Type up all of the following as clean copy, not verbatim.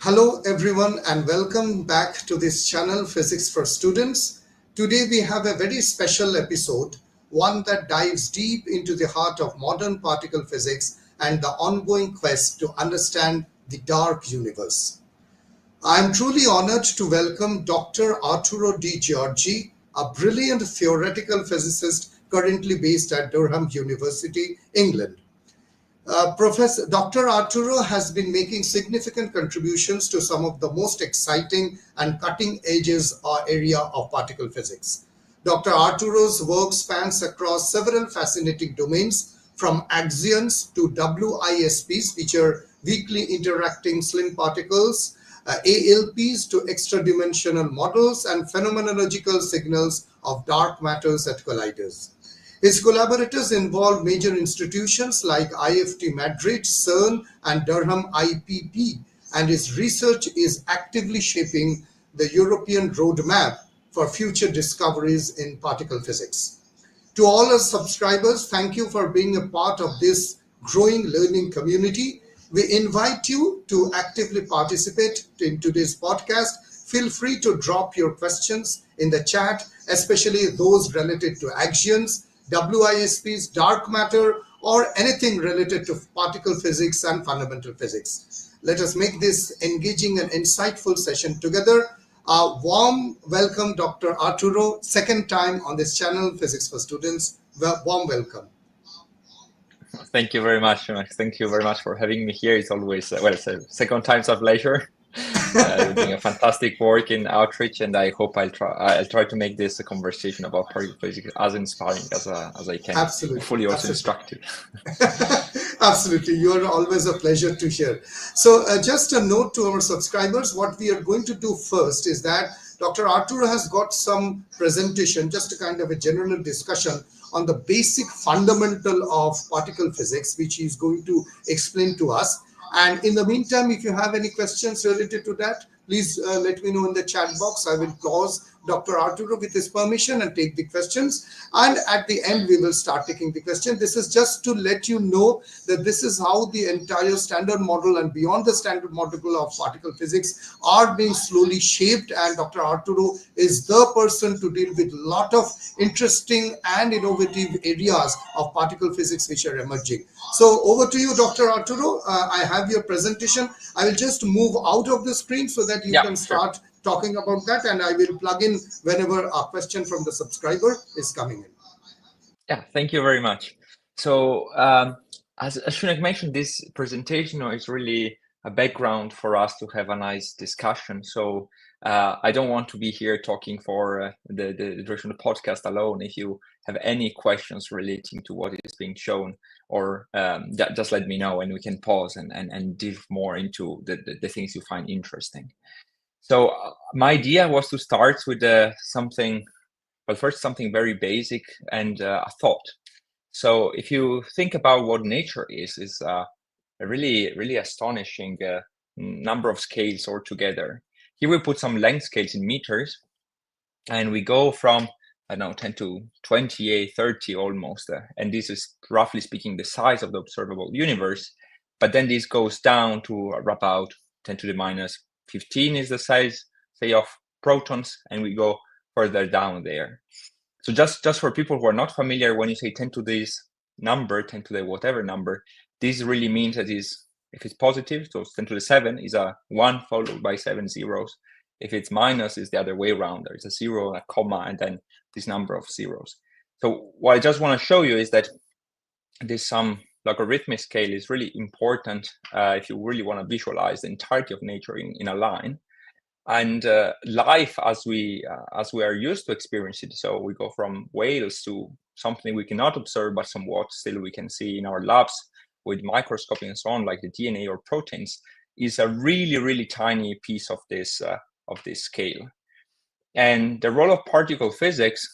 Hello everyone and welcome back to this channel Physics for Students. Today we have a very special episode, one that dives deep into the heart of modern particle physics and the ongoing quest to understand the dark universe. I am truly honored to welcome Dr. Arturo Di Giorgi, a brilliant theoretical physicist currently based at Durham University, England. Professor Dr. Arturo has been making significant contributions to some of the most exciting and cutting edges area of particle physics. Dr. Arturo's work spans across several fascinating domains, from axions to WISPs, which are weakly interacting slim particles, ALPs to extra-dimensional models, and phenomenological signals of dark matters at colliders. His collaborators involve major institutions like IFT Madrid, CERN, and Durham IPP, and his research is actively shaping the European roadmap for future discoveries in particle physics. To all our subscribers, thank you for being a part of this growing learning community. We invite you to actively participate in today's podcast. Feel free to drop your questions in the chat, especially those related to axions, WISPs, dark matter, or anything related to particle physics and fundamental physics. Let us make this engaging and insightful session together. A warm welcome, Dr. Arturo, second time on this channel, Physics for Students. Warm welcome. Thank you very much, Max. Thank you very much for having me here. It's always, it's a second time's a pleasure. You're doing a fantastic work in outreach, and I hope I'll try to make this a conversation about particle physics as inspiring as I can. Absolutely. Hopefully also Absolutely. instructive. Absolutely. You're always a pleasure to hear. So just a note to our subscribers, what we are going to do first is that Dr. Arturo has got some presentation, just a kind of a general discussion on the basic fundamental of particle physics, which he's going to explain to us. And in the meantime, if you have any questions related to that, please let me know in the chat box. I will pause Dr. Arturo with his permission and take the questions. And at the end, we will start taking the question. This is just to let you know that this is how the entire standard model and beyond the standard model of particle physics are being slowly shaped. And Dr. Arturo is the person to deal with a lot of interesting and innovative areas of particle physics which are emerging. So over to you, Dr. Arturo. I have your presentation. I will just move out of the screen so that you can start talking about that, and I will plug in whenever a question from the subscriber is coming in. Yeah, thank you very much. So as Shunak mentioned, this presentation is really a background for us to have a nice discussion. So I don't want to be here talking for the duration of the podcast alone. If you have any questions relating to what is being shown, or just let me know and we can pause and dive more into the things you find interesting. So my idea was to start with something very basic and a thought. So if you think about what nature is a really astonishing number of scales altogether. Here we put some length scales in meters, and we go from, I don't know, 10 to 28, 30 almost. And this is roughly speaking the size of the observable universe. But then this goes down to about 10 to the minus 15 is the size, say, of protons, and we go further down there. So just for people who are not familiar, when you say 10 to this number, 10 to the whatever number, this really means that if it's positive, so 10 to the 7 is a 1 followed by 7 zeros. If it's minus, it's the other way around. There's a 0, a comma, and then this number of zeros. So what I just want to show you is that this logarithmic scale is really important if you really want to visualize the entirety of nature in a line. And life as we are used to experience it. So we go from whales to something we cannot observe, but somewhat still we can see in our labs with microscopy and so on, like the DNA or proteins, is a really tiny piece of this scale. And the role of particle physics,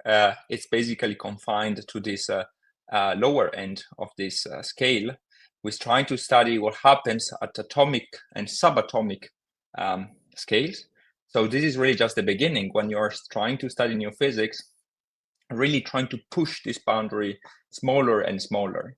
it's basically confined to this lower end of this scale, with trying to study what happens at atomic and subatomic scales. So this is really just the beginning when you're trying to study new physics, really trying to push this boundary smaller and smaller.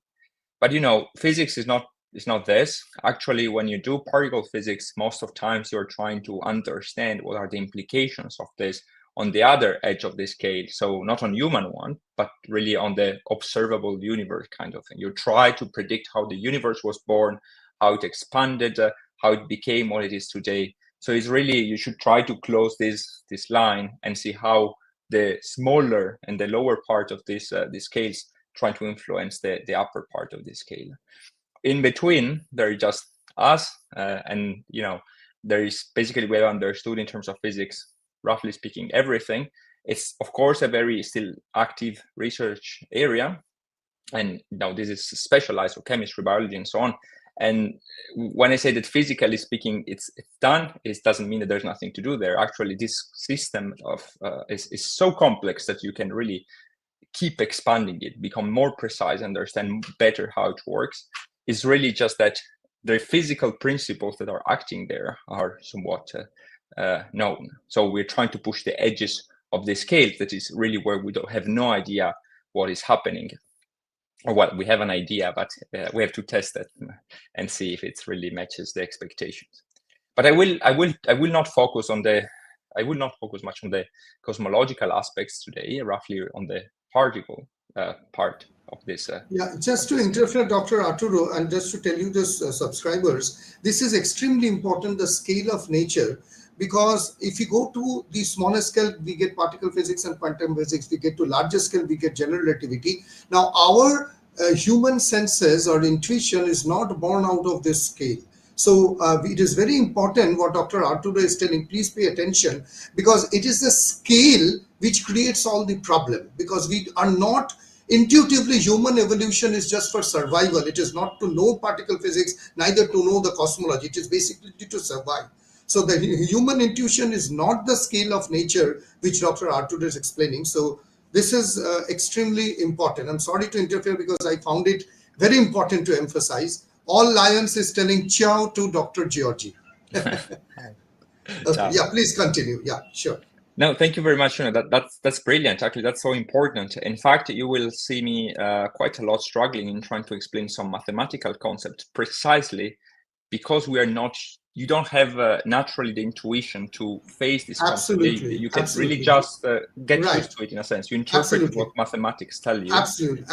But physics is not it's not this. Actually, when you do particle physics, most of times you're trying to understand what are the implications of this on the other edge of the scale. So not on human one, but really on the observable universe kind of thing. You try to predict how the universe was born, how it expanded, how it became what it is today. So it's really, you should try to close this line and see how the smaller and the lower part of this these scales try to influence the upper part of the scale. In between, there is just us, and there is basically, we have understood in terms of physics, roughly speaking, everything. It's of course a very still active research area, and this is specialized for chemistry, biology, and so on. And when I say that physically speaking, it's done, it doesn't mean that there's nothing to do there. Actually, this system of is so complex that you can really keep expanding it, become more precise, understand better how it works. It's really just that the physical principles that are acting there are somewhat known. So we're trying to push the edges of the scale. That is really where we don't have no idea what is happening. Or well, we have an idea, but we have to test it and see if it really matches the expectations. But I will not focus on the, I will not focus much on the cosmological aspects today, roughly on the particle part of this. Yeah, just to interfere, Dr. Arturo, and just to tell you this, subscribers, this is extremely important, the scale of nature, because if you go to the smaller scale, we get particle physics and quantum physics. We get to larger scale, we get general relativity. Now, our human senses or intuition is not born out of this scale. So it is very important what Dr. Arturo is telling. Please pay attention, because it is the scale which creates all the problem, because we are not intuitively, human evolution is just for survival. It is not to know particle physics, neither to know the cosmology. It is basically to survive. So the human intuition is not the scale of nature which Dr. Arturo is explaining. So this is extremely important. I'm sorry to interfere because I found it very important to emphasize. All Lions is telling ciao to Dr. Georgie. Okay, yeah, please continue. Yeah, sure. No, thank you very much. That's brilliant. Actually, that's so important. In fact, you will see me quite a lot struggling in trying to explain some mathematical concept, precisely because we are not. You don't have naturally the intuition to face this concept. You can really just get used to it in a sense. You interpret what mathematics tell you. Absolutely.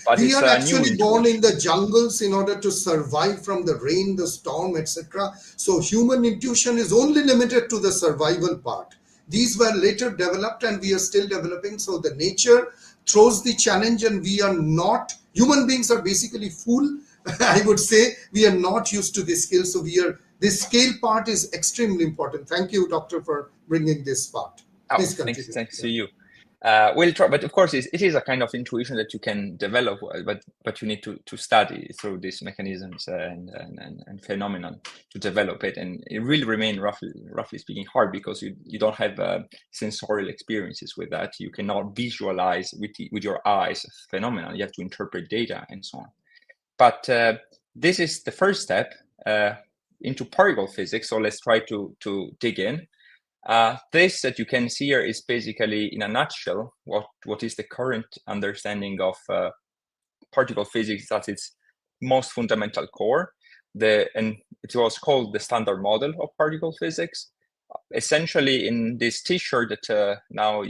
But we are actually born in the jungles in order to survive from the rain, the storm, etc. So human intuition is only limited to the survival part. These were later developed and we are still developing. So the nature throws the challenge, and we are not, human beings are basically fool. I would say we are not used to this skill. So this scale part is extremely important. Thank you, Doctor, for bringing this part. Please continue. Thanks to you. We'll try, but of course, it is a kind of intuition that you can develop, but you need to study through these mechanisms and phenomenon to develop it, and it will remain roughly speaking hard, because you don't have sensorial experiences with that. You cannot visualize with your eyes phenomena. You have to interpret data and so on. But this is the first step into particle physics. So let's try to dig in. This that you can see here is basically, in a nutshell, what is the current understanding of particle physics at its most fundamental core. And it was called the standard model of particle physics. Essentially, in this T-shirt that now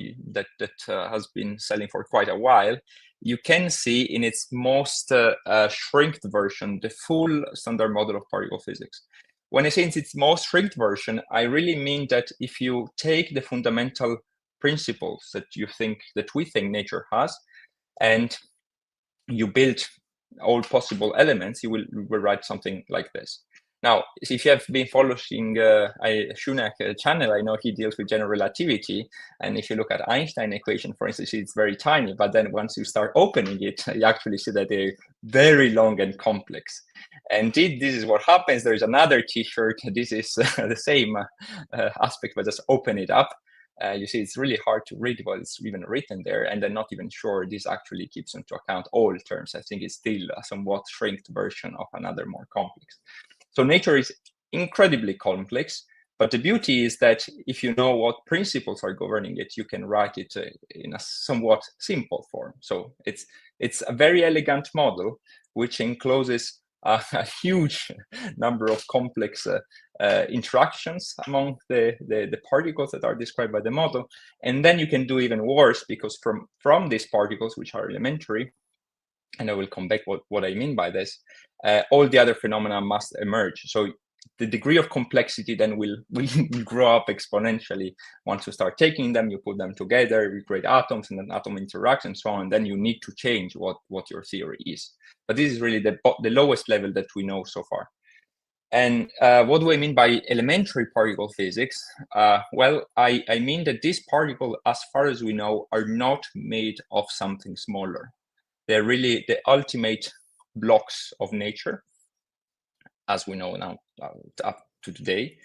has been selling for quite a while, you can see in its most shrinked version the full standard model of particle physics. When I say in its most shrinked version, I really mean that if you take the fundamental principles that we think nature has, and you build all possible elements, you will write something like this. Now, if you have been following Shunak channel, I know he deals with general relativity. And if you look at Einstein equation, for instance, it's very tiny. But then once you start opening it, you actually see that they're very long and complex. And this is what happens. There is another T-shirt. This is the same aspect, but just open it up. You see, it's really hard to read what is even written there, and I'm not even sure this actually keeps into account all terms. I think it's still a somewhat shrinked version of another more complex. So nature is incredibly complex, but the beauty is that if you know what principles are governing it, you can write it in a somewhat simple form. So it's a very elegant model which encloses a huge number of complex interactions among the particles that are described by the model. And then you can do even worse, because from these particles, which are elementary, and I will come back what I mean by this, all the other phenomena must emerge. So the degree of complexity then will grow up exponentially. Once you start taking them, you put them together, you create atoms, and then atom interact and so on, and then you need to change what your theory is. But this is really the lowest level that we know so far. And what do I mean by elementary particle physics? Well, I mean that these particles, as far as we know, are not made of something smaller. They're really the ultimate blocks of nature, as we know now up to today.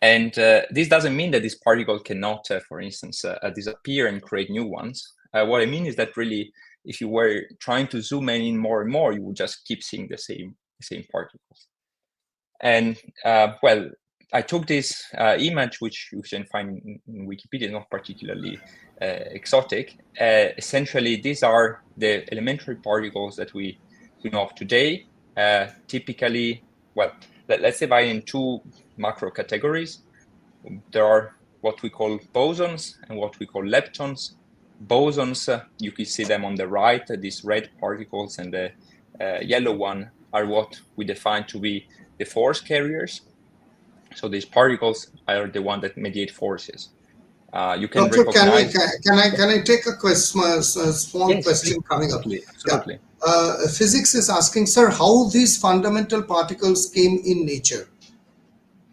And this doesn't mean that this particle cannot, for instance, disappear and create new ones. What I mean is that really, if you were trying to zoom in more and more, you would just keep seeing the same particles. And well, I took this image, which you can find in Wikipedia, not particularly exotic. Essentially, these are the elementary particles that we know of today. Typically, well, let's divide in two macro categories. There are what we call bosons and what we call leptons. Bosons, you can see them on the right, these red particles, and the yellow one are what we define to be the force carriers. So these particles are the one that mediate forces. You can Doctor, recognize. can I take a small Yes, question please, coming absolutely, up? absolutely. Yeah. Physics is asking, sir, how these fundamental particles came in nature?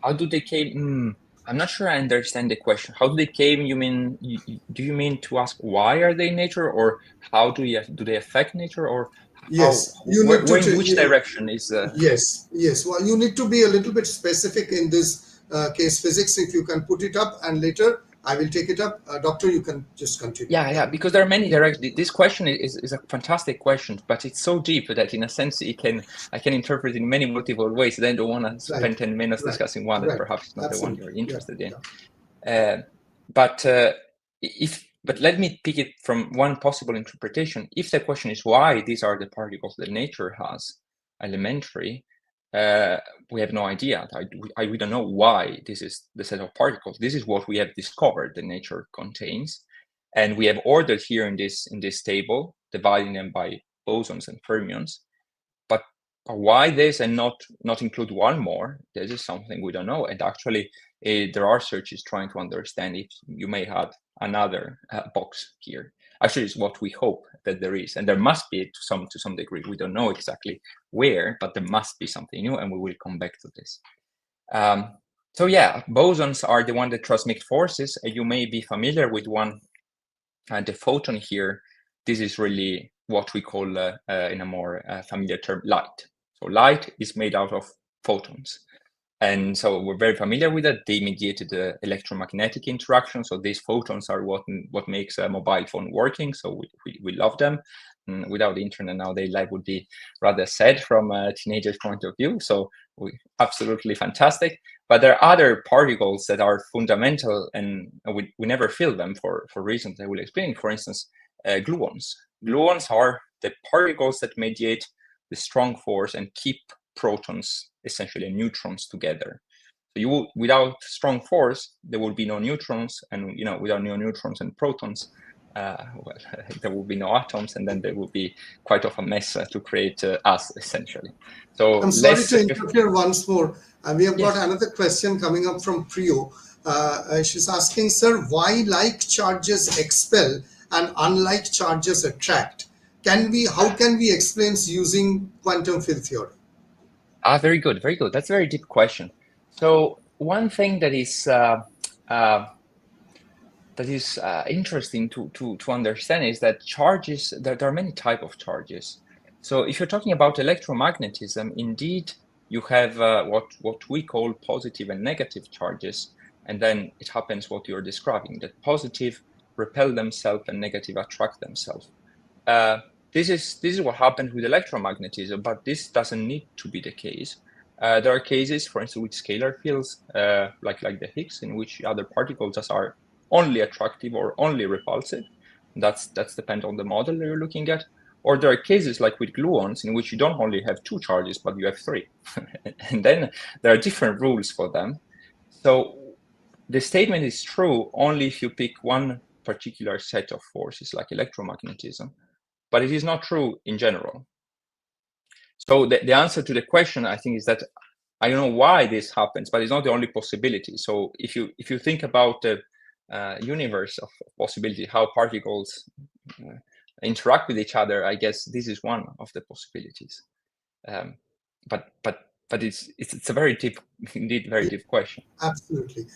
How do they came? I'm not sure I understand the question. How do they came? You mean? Do you mean to ask why are they in nature, or how do they affect nature, or how? Yes, you need to. In which direction is? Yes. Well, you need to be a little bit specific in this case physics. If you can put it up, and later I will take it up. Doctor, you can just continue. Yeah, because there are many directions. This question is a fantastic question, but it's so deep that in a sense I can interpret in many multiple ways. Then I don't want to Right, spend 10 minutes right, discussing one that right. perhaps is not the one Absolutely. you're Yeah, interested in. yeah. But let me pick it from one possible interpretation. If the question is why these are the particles that nature has, elementary, we have no idea. We don't know why this is the set of particles. This is what we have discovered that nature contains, and we have ordered here in this table, dividing them by bosons and fermions. But why this and not include one more? This is something we don't know. And actually, there are searches trying to understand if you may have another box here. Actually, it's what we hope that there is, and there must be to some degree. We don't know exactly where, but there must be something new, and we will come back to this. So yeah, bosons are the one that transmit forces. You may be familiar with one, the photon here. This is really what we call, in a more familiar term, light. So light is made out of photons. And so we're very familiar with that. They mediated the electromagnetic interaction. So these photons are what makes a mobile phone working. So we love them. Without the internet nowadays, life would be rather sad from a teenager's point of view. So absolutely fantastic. But there are other particles that are fundamental, and we never feel them for reasons I will explain. For instance, gluons. Gluons are the particles that mediate the strong force and keep protons, essentially neutrons, together. So without strong force, there will be no neutrons, and without no neutrons and protons, well, there will be no atoms, and then there will be quite of a mess to create us, essentially. So I'm sorry to interfere once more. We have got Yes. another question coming up from Priyo. She's asking, sir, why like charges expel and unlike charges attract? How can we explain using quantum field theory? Very good, very good. That's a very deep question. So one thing that is interesting to understand is that charges, there are many types of charges. So if you're talking about electromagnetism, indeed you have what we call positive and negative charges, and then it happens what you're describing, that positive repel themselves and negative attract themselves. This is what happens with electromagnetism, but this doesn't need to be the case. There are cases, for instance, with scalar fields, like the Higgs, in which other particles just are only attractive or only repulsive. That's depend on the model you're looking at. Or there are cases like with gluons in which you don't only have 2 charges, but you have 3. And then there are different rules for them. So the statement is true only if you pick one particular set of forces, like electromagnetism, but it is not true in general. So the answer to the question, I think, is that I don't know why this happens, but it's not the only possibility. So if you think about the universe of possibility, how particles interact with each other, I guess this is one of the possibilities. But it's a very deep, indeed, very deep question. Absolutely.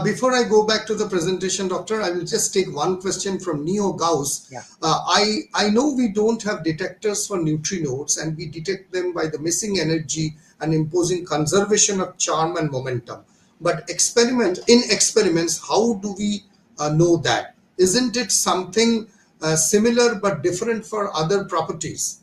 Before I go back to the presentation, Doctor, I will just take one question from Neo Gauss. Yeah. I know we don't have detectors for neutrinos, and we detect them by the missing energy and imposing conservation of charm and momentum. But in experiments, how do we know that? Isn't it something similar but different for other properties?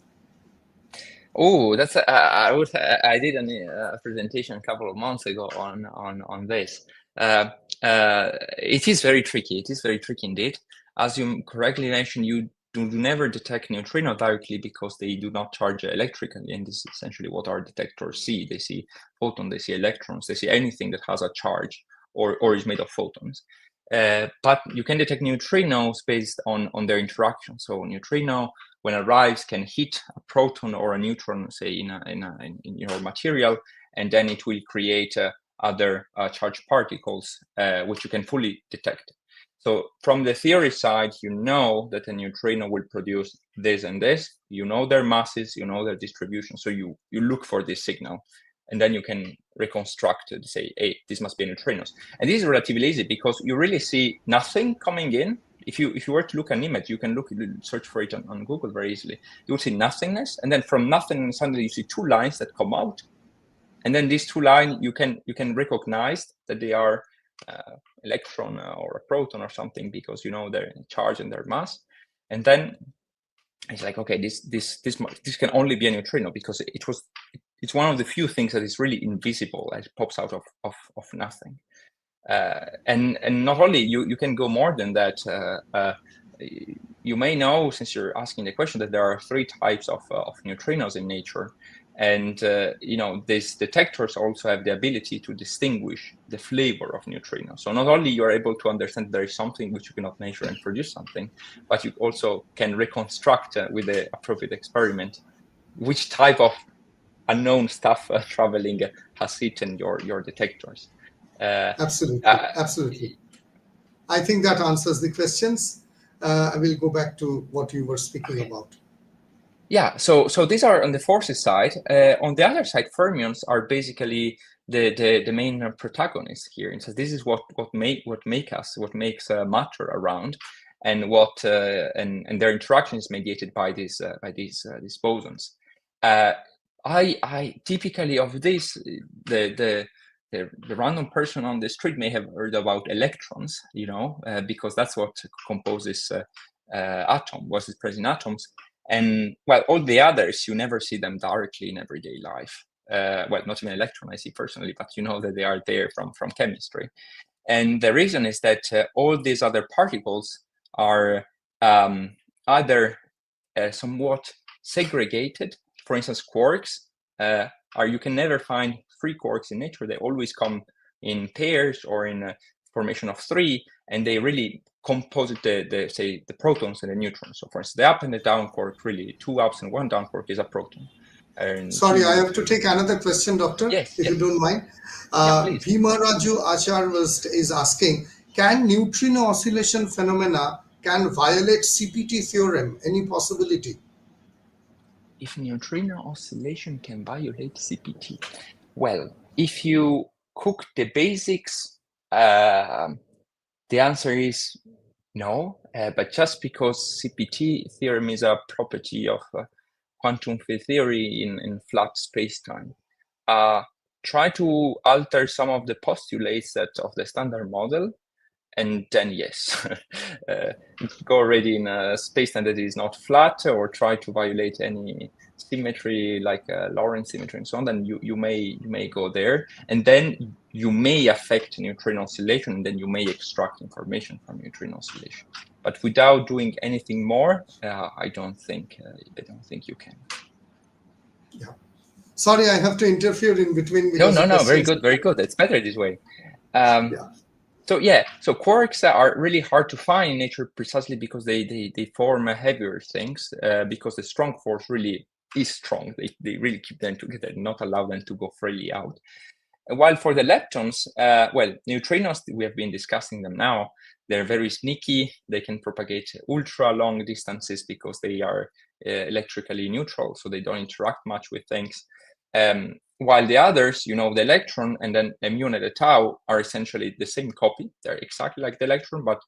Oh, that's I did a presentation a couple of months ago on this. It is very tricky. It is very tricky indeed. As you correctly mentioned, you do never detect neutrino directly because they do not charge electrically, and this is essentially what our detectors see. They see photons, they see electrons, they see anything that has a charge or is made of photons. But you can detect neutrinos based on their interaction. So neutrino, when it arrives, can hit a proton or a neutron, say in your material, and then it will create other charged particles, which you can fully detect. So from the theory side, you know that a neutrino will produce this and this. You know their masses, you know their distribution. So you look for this signal, and then you can reconstruct it, say, hey, this must be neutrinos. And this is relatively easy because you really see nothing coming in. If you were to look at an image, you can search for it on Google very easily. You will see nothingness, and then from nothing, suddenly you see 2 lines that come out, and then these 2 lines you can recognize that they are electron or a proton or something, because you know their charge and their mass. And then it's like, okay, this can only be a neutrino because it's one of the few things that is really invisible, as it pops out of nothing. And not only you can go more than that. You may know, since you're asking the question, that there are 3 types of neutrinos in nature, and these detectors also have the ability to distinguish the flavor of neutrinos. So not only you're able to understand there is something which you cannot measure and produce something, but you also can reconstruct with the appropriate experiment which type of unknown stuff traveling has hit your detectors. Absolutely. I think that answers the questions. I will go back to what you were speaking about. Yeah, so these are on the forces side. On the other side, fermions are basically the main protagonists here. And so this is what makes matter around, and what and their interaction is mediated by these bosons. I typically of this the random person on the street may have heard about electrons, because that's what composes what's present in atoms. And well, all the others, you never see them directly in everyday life. Well, not even electron I see personally, but you know that they are there from chemistry. And the reason is that all these other particles are either somewhat segregated. For instance, quarks you can never find 3 quarks in nature. They always come in pairs or in a formation of 3, and they really composite the protons and the neutrons. So for instance, the up and the down quark, really 2 ups and 1 down quark is a proton. Sorry, I have to take another question, Doctor, Yes, if you don't mind. Yeah, please. Bhima Raju Achar is asking, can neutrino oscillation phenomena can violate CPT theorem? Any possibility? If neutrino oscillation can violate CPT? Well, if you cook the basics, the answer is no, but just because CPT theorem is a property of quantum field theory in flat spacetime, try to alter some of the postulates of the standard model, and then yes, go already in a spacetime that is not flat, or try to violate any symmetry like Lorentz symmetry and so on. Then you may go there, and then you may affect neutrino oscillation, and then you may extract information from neutrino oscillation. But without doing anything more, I don't think you can. Yeah. Sorry, I have to interfere in between because the No, very questions. good, very good. It's better this way. So quarks are really hard to find in nature precisely because they form heavier things, because the strong force really is strong. They really keep them together, not allow them to go freely out. While for the leptons, well, neutrinos, we have been discussing them now. They're very sneaky. They can propagate ultra long distances because they are electrically neutral, so they don't interact much with things. While the others, the electron and then mu and the tau are essentially the same copy. They're exactly like the electron, but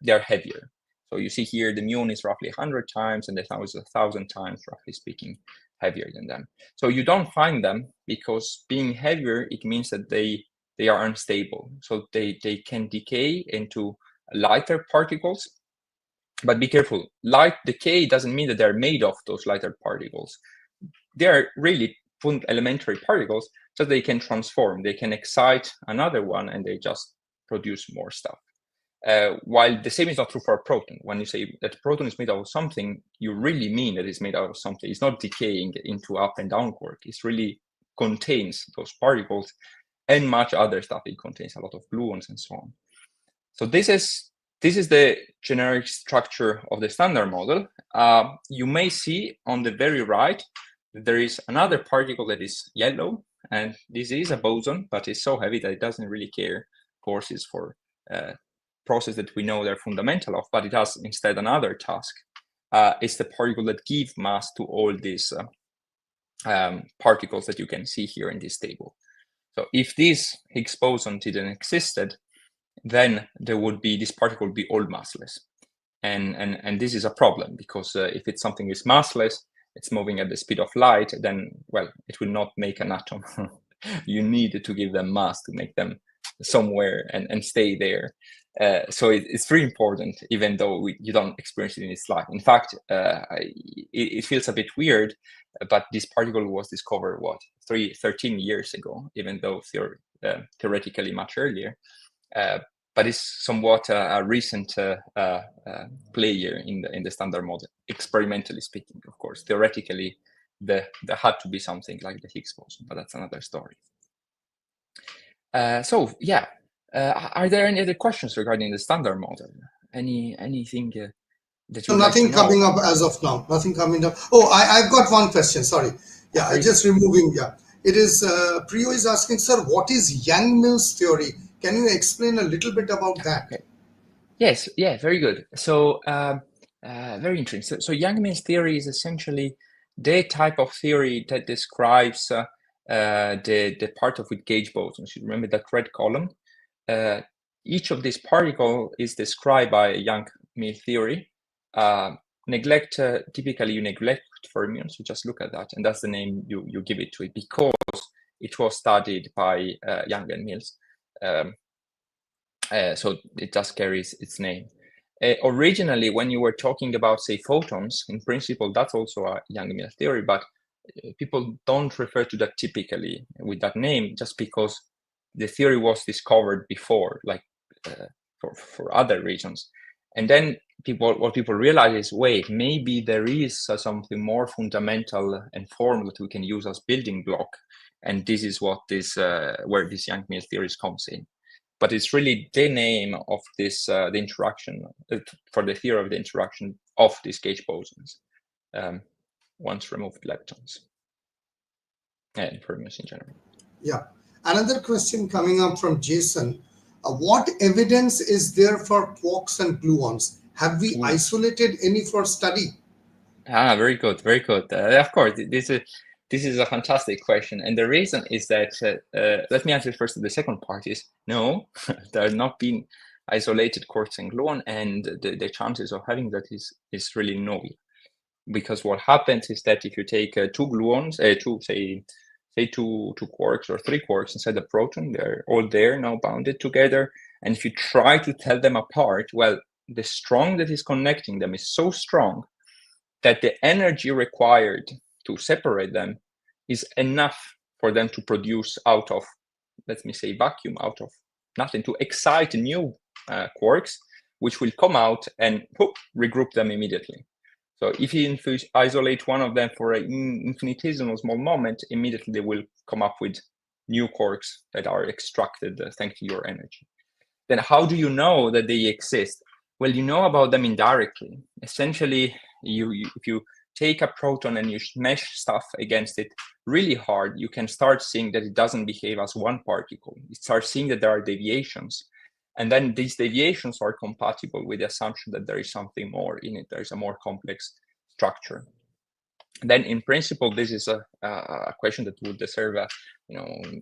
they're heavier. So you see here, the mu is roughly 100 times and the tau is 1,000 times, roughly speaking, heavier than them. So you don't find them because being heavier, it means that they are unstable. So they can decay into lighter particles. But be careful, light decay doesn't mean that they're made of those lighter particles. They're really elementary particles, so they can transform. They can excite another one and they just produce more stuff. While the same is not true for a proton. When you say that a proton is made out of something, you really mean that it's made out of something. It's not decaying into up and down quark. It really contains those particles and much other stuff. It contains a lot of gluons and so on. So this is the generic structure of the standard model. You may see on the very right that there is another particle that is yellow, and this is a boson, but it's so heavy that it doesn't really care forces for process that we know they're fundamental of, but it has instead another task. It's the particle that gives mass to all these particles that you can see here in this table. So if this Higgs boson didn't existed, then there would be, this particle would be all massless. And this is a problem because if it's something is massless, it's moving at the speed of light, then, well, it will not make an atom. You need to give them mass to make them somewhere and stay there. So it's very important, even though you don't experience it in its life. In fact, it feels a bit weird, but this particle was discovered, 13 years ago, even though theoretically much earlier. But it's somewhat a recent player in the standard model, experimentally speaking, of course. Theoretically, there had to be something like the Higgs boson, but that's another story. So yeah, are there any other questions regarding the standard model? Anything that you Nothing coming up as of now. Nothing coming up. Oh, I've got one question. Sorry. Yeah, I just removing. Yeah, it is. Priyo is asking, sir, what is Yang-Mills theory? Can you explain a little bit about that? Okay. Yes. Yeah. Very good. So very interesting. So Yang-Mills theory is essentially the type of theory that describes the part of with gauge bosons. You remember that red column? Each of these particles is described by a Yang-Mills theory. Typically you neglect fermions, so just look at that, and that's the name you give it to it because it was studied by Yang and Mills. So it just carries its name. Originally, when you were talking about, say, photons, in principle, that's also a Yang-Mills theory, but people don't refer to that typically with that name just because the theory was discovered before, like for other reasons. And then what people realize is, wait, maybe there is something more fundamental and formal that we can use as building block. And this is what where this Yang-Mills theory comes in. But it's really the name of this, the interaction, for the theory of the interaction of these gauge bosons once removed leptons and fermions in general. Yeah. Another question coming up from Jason. What evidence is there for quarks and gluons? Have we isolated any for study? Very good, very good. Of course, this is a fantastic question, and the reason is that let me answer first. The second part is no, there have not been isolated quarks and gluon, and the chances of having that is really null, because what happens is that if you take two gluons, two quarks or three quarks inside the proton, they're all there now bounded together, and if you try to tell them apart, well, the strong that is connecting them is so strong that the energy required to separate them is enough for them to produce out of let me say, vacuum out of nothing to excite new quarks, which will come out and regroup them immediately. So if you isolate one of them for an infinitesimal small moment, immediately they will come up with new quarks that are extracted thanks to your energy. Then how do you know that they exist? Well, you know about them indirectly. Essentially, if you take a proton and you smash stuff against it really hard, you can start seeing that it doesn't behave as one particle. You start seeing that there are deviations. And then these deviations are compatible with the assumption that there is something more in it. There is a more complex structure. Then, in principle, this is a question that would deserve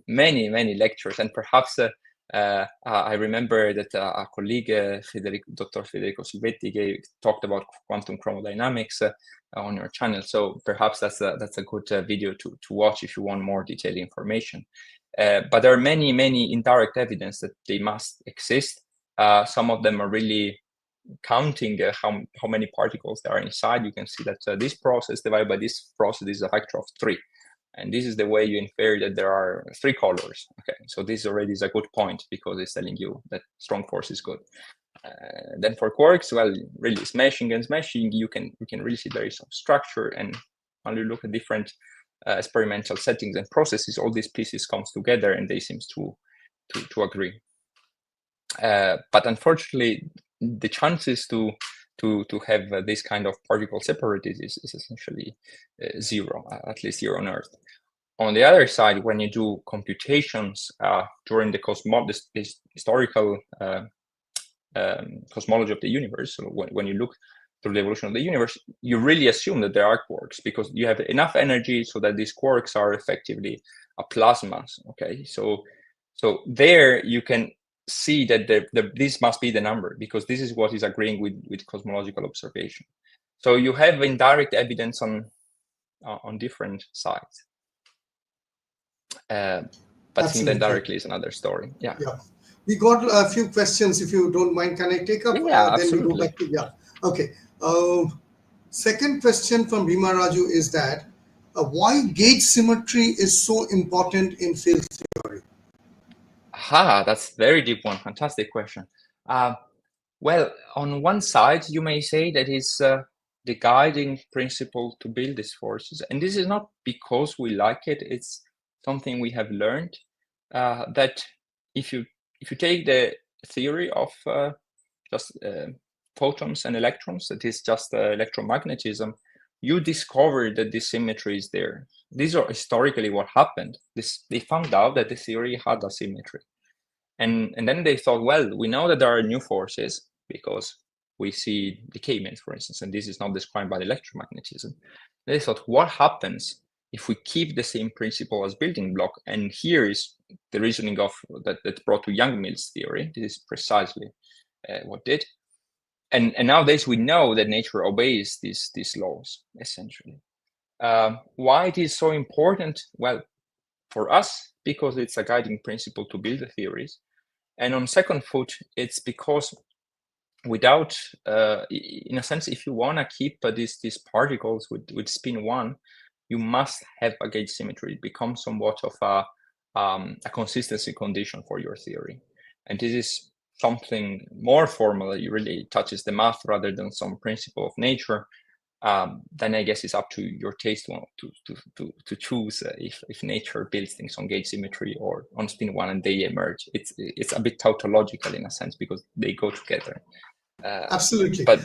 many lectures. And perhaps I remember that a colleague, Dr. Federico Silvetti, talked about quantum chromodynamics on your channel. So perhaps that's a good video to watch if you want more detailed information. But there are many indirect evidence that they must exist. Some of them are really counting how many particles there are inside. You can see that this process divided by this process is a factor of 3. And this is the way you infer that there are 3 colors. Okay, so this already is a good point because it's telling you that strong force is good. Then for quarks, well, really smashing and smashing, you can really see there is some structure. And when you look at different experimental settings and processes, all these pieces comes together and they seem to agree. But unfortunately, the chances to have this kind of particle separated is essentially 0, at least here on Earth. On the other side, when you do computations during the historical cosmology of the universe, so when you look through the evolution of the universe, you really assume that there are quarks because you have enough energy so that these quarks are effectively a plasma. Okay, so there you can see that this must be the number because this is what is agreeing with cosmological observation. So you have indirect evidence on different sides. But seeing that directly is another story. Yeah. We got a few questions. If you don't mind, can I take up? Yeah, then absolutely. we go back to Okay. Second question from Bhima Raju is that why gauge symmetry is so important in field theory? That's a very deep one. Fantastic question. Well, on one side, you may say that is the guiding principle to build these forces, and this is not because we like it. It's something we have learned that if you take the theory of just photons and electrons, that is just electromagnetism, you discover that this symmetry is there. These are historically what happened. They found out that the theory had a symmetry. And then they thought, well, we know that there are new forces because we see decayments, for instance, and this is not described by electromagnetism. They thought, what happens if we keep the same principle as building block? And here is the reasoning of that brought to Young-Mills theory. This is precisely what did. And nowadays we know that nature obeys these laws, essentially. Why it is so important? Well, for us, because it's a guiding principle to build the theories. And on second foot, it's because without, in a sense, if you want to keep these particles with spin 1, you must have a gauge symmetry. It becomes somewhat of a consistency condition for your theory. And this is something more formal that really touches the math rather than some principle of nature. Then I guess it's up to your taste to choose if nature builds things on gauge symmetry or on spin 1 and they emerge. It's a bit tautological in a sense because they go together. Absolutely. But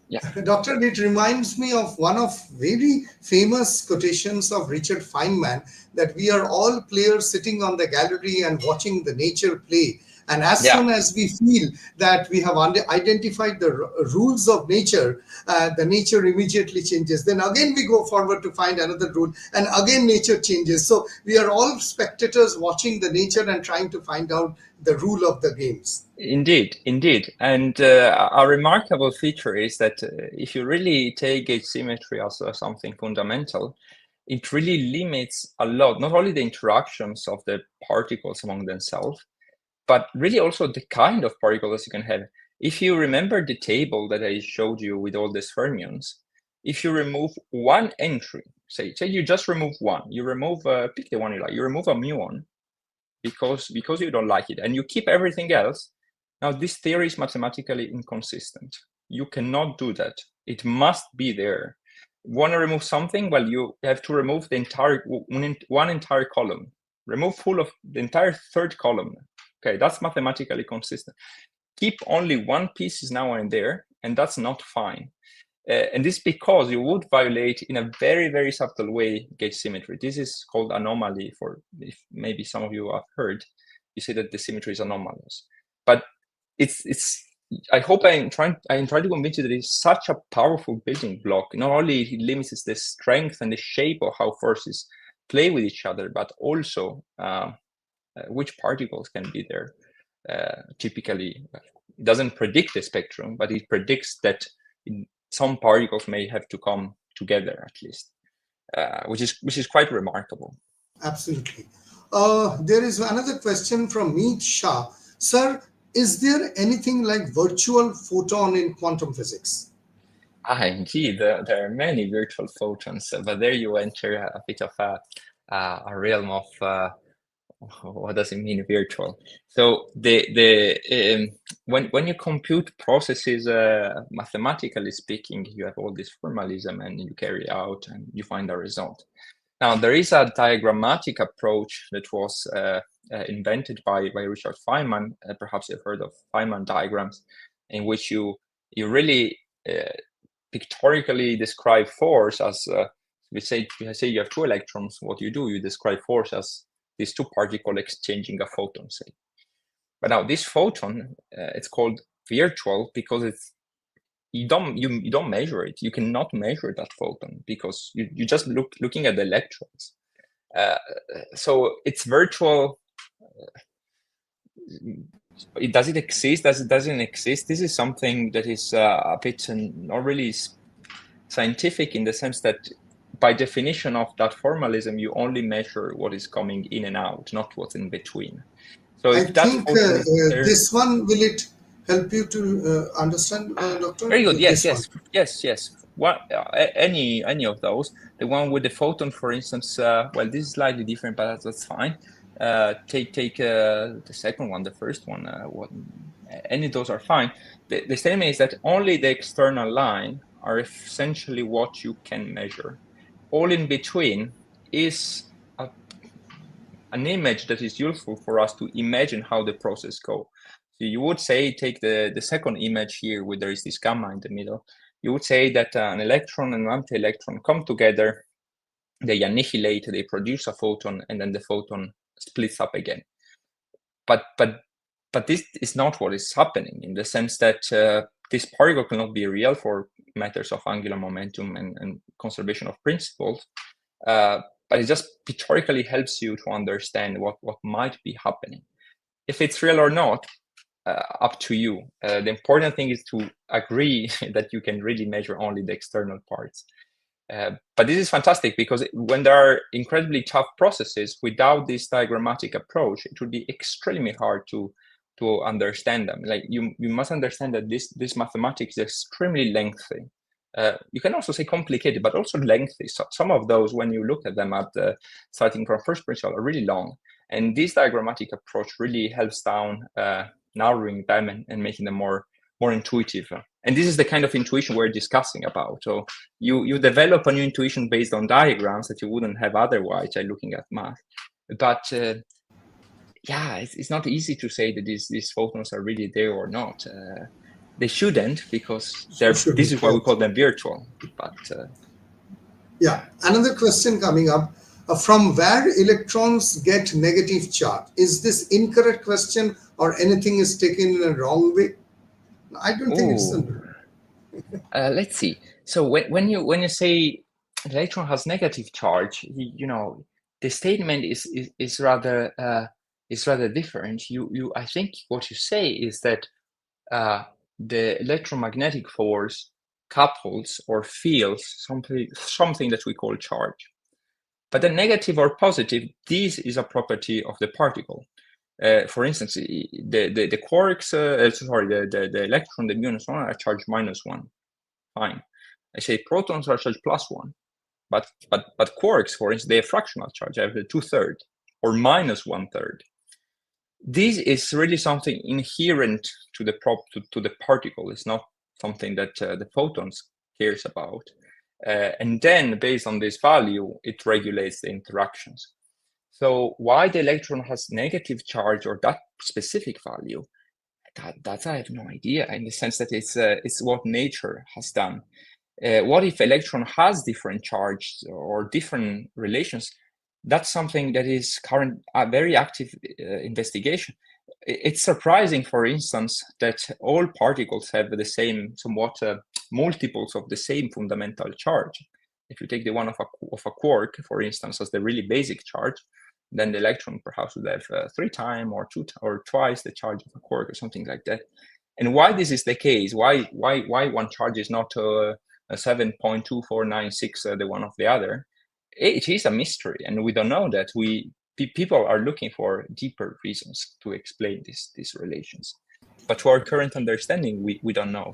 yeah. Doctor, it reminds me of one of very famous quotations of Richard Feynman that we are all players sitting on the gallery and watching the nature play. And as soon as we feel that we have identified the rules of nature, the nature immediately changes. Then again, we go forward to find another rule and again nature changes. So we are all spectators watching the nature and trying to find out the rule of the games. Indeed. And a remarkable feature is that if you really take gauge symmetry as something fundamental, it really limits a lot, not only the interactions of the particles among themselves, but really also the kind of particles you can have. If you remember the table that I showed you with all these fermions, if you remove one entry, say you just remove one, you remove, pick the one you like, you remove a muon, because you don't like it, and you keep everything else. Now, this theory is mathematically inconsistent. You cannot do that. It must be there. Want to remove something? Well, you have to remove the entire one entire column. Remove full of the entire third column. Okay, that's mathematically consistent. Keep only one piece is now and there, and that's not fine. And this is because you would violate in a very, very subtle way gauge symmetry. This is called anomaly. For if maybe some of you have heard, you say that the symmetry is anomalous. But I hope I'm trying to convince you that it's such a powerful building block. Not only it limits the strength and the shape of how forces play with each other, but also which particles can be there. Typically, it doesn't predict the spectrum, but it predicts that some particles may have to come together at least, which is quite remarkable. Absolutely. There is another question from Meet Shah. Sir, is there anything like virtual photon in quantum physics? Indeed, there are many virtual photons, but there you enter a bit of a realm of what does it mean virtual? So when you compute processes, mathematically speaking, you have all this formalism and you carry out and you find a result. Now there is a diagrammatic approach that was invented by Richard Feynman. Perhaps you've heard of Feynman diagrams, in which you really pictorially describe force as we say you have two electrons. What you do, you describe force as these two particles exchanging a photon, say. But now this photon, it's called virtual because you don't measure it. You cannot measure that photon because you just looking at the electrons. So it's virtual. Does it exist? Doesn't exist? This is something that is a bit not really scientific in the sense that by definition of that formalism, you only measure what is coming in and out, not what's in between. So I if that think photon is there, this one, will it help you to understand, Doctor? very good. Yes, This yes. What any of those? The one with the photon, for instance. Well, this is slightly different, but that's fine. Take the second one, the first one. Any of those are fine. The statement is that only the external line are essentially what you can measure. All in between is an image that is useful for us to imagine how the process goes. So you would say, take the second image here where there is this gamma in the middle. You would say that an electron and an anti-electron come together, they annihilate, they produce a photon, and then the photon splits up again. But this is not what is happening, in the sense that this particle cannot be real for matters of angular momentum and conservation of principles. But it just pictorially helps you to understand what might be happening. If it's real or not, up to you. The important thing is to agree that you can really measure only the external parts. But this is fantastic because when there are incredibly tough processes, without this diagrammatic approach, it would be extremely hard to understand them. Like you must understand that this mathematics is extremely lengthy. You can also say complicated, but also lengthy. So some of those, when you look at them starting from first principle, are really long. And this diagrammatic approach really helps down narrowing them and making them more intuitive. And this is the kind of intuition we're discussing about. So you develop a new intuition based on diagrams that you wouldn't have otherwise by looking at math. But yeah, it's not easy to say that these photons are really there or not. They shouldn't, because this is why we call them virtual. But yeah, another question coming up. From where electrons get negative charge? Is this incorrect question, or anything is taken in a wrong way? I don't think it's. Let's see. So when you say an electron has negative charge, the statement is rather different. I think what you say is that the electromagnetic force couples or feels something that we call charge. But the negative or positive, this is a property of the particle. For instance, the quarks, the electron, the muons are charged -1. Fine. I say protons are charged +1. But quarks, for instance, they have fractional charge. I have the 2/3 or -1/3. this is really something inherent to the to the particle. It's not something that the photons cares about. And then based on this value, it regulates the interactions. So why the electron has negative charge or that specific value, that I have no idea, in the sense that it's what nature has done. What if electron has different charge or different relations? That's something that is current very active investigation. It's surprising, for instance, that all particles have the same, somewhat multiples of the same fundamental charge. If you take the one of a quark, for instance, as the really basic charge, then the electron perhaps would have 3 times or twice the charge of a quark or something like that. And why this is the case? Why one charge is not 7.2496 the one of the other? It is a mystery, and we don't know that. People are looking for deeper reasons to explain these relations, but to our current understanding, we don't know.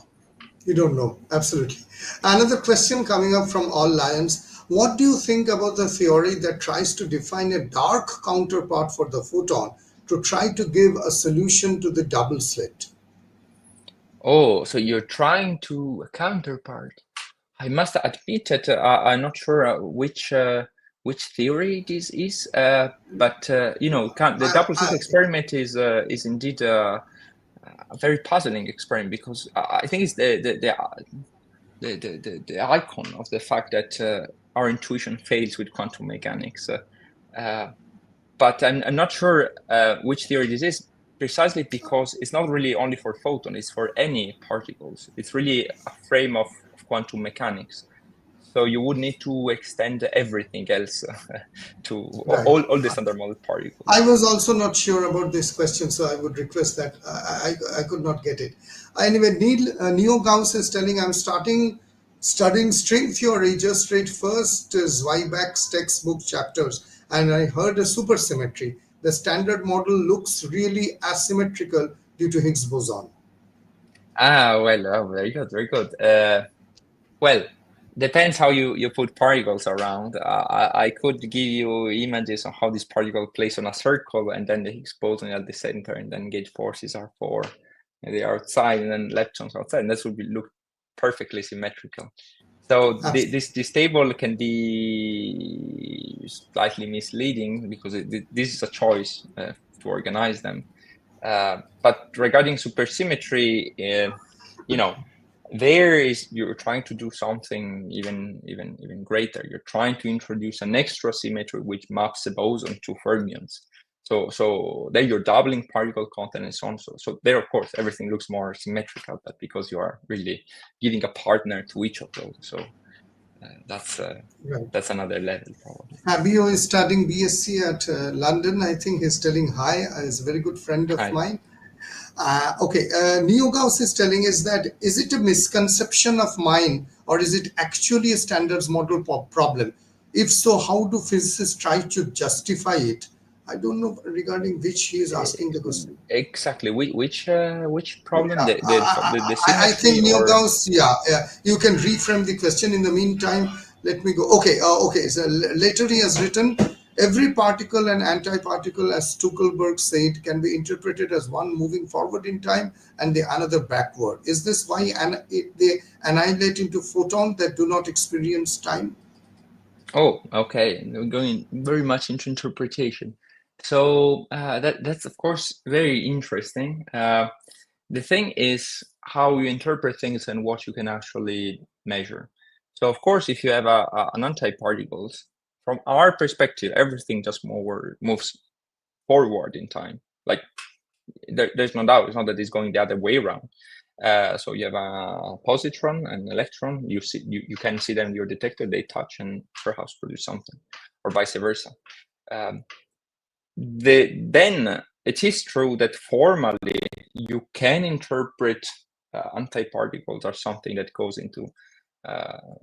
You don't know, absolutely. Another question coming up from all lions. What do you think about the theory that tries to define a dark counterpart for the photon to try to give a solution to the double slit? Oh, so you're trying to a counterpart. I must admit that I'm not sure which theory this is, but the double slit experiment is indeed a very puzzling experiment, because I think it's the icon of the fact that our intuition fails with quantum mechanics. But I'm not sure which theory this is, precisely because it's not really only for photon, it's for any particles. It's really a frame of quantum mechanics. So you would need to extend everything else to Right. all the standard model particles. I was also not sure about this question, so I would request that I could not get it. Anyway, Neo Gauss is telling I'm studying string theory. Just read first Zweig's textbook chapters, and I heard a supersymmetry. The standard model looks really asymmetrical due to Higgs boson. Well, very good, very good. Well, depends how you put particles around. I could give you images on how this particle plays on a circle, and then the Higgs boson at the center, and then gauge forces are for the outside, and then electrons outside, and this would look perfectly symmetrical. So this table can be slightly misleading because this is a choice to organize them. But regarding supersymmetry, you're trying to do something even greater. You're trying to introduce an extra symmetry which maps the boson to fermions. So there you're doubling particle content and so on. So there, of course, everything looks more symmetrical, but because you are really giving a partner to each of those. So that's another level, probably. Fabio is studying BSc at London. I think he's telling hi. He's a very good friend of mine. Okay, Neo Gauss is telling is it a misconception of mine, or is it actually a standards model problem? If so, how do physicists try to justify it? I don't know regarding which he is asking the question. Exactly. Which problem? Yeah, The symmetry, I think Neo Gauss, yeah, you can reframe the question. In the meantime, let me go. Okay, okay. So later he has written, every particle and antiparticle, as Stuckelberg said, can be interpreted as one moving forward in time and the another backward. Is this why they annihilate into photons that do not experience time? Oh, okay. We're going very much into interpretation. So that's of course very interesting. The thing is how you interpret things and what you can actually measure. So of course, if you have an antiparticles, from our perspective, everything just moves forward in time. Like there's no doubt. It's not that it's going the other way around. So you have a positron and electron. You can see them in your detector. They touch and perhaps produce something, or vice versa. Then it is true that formally you can interpret antiparticles as something that goes into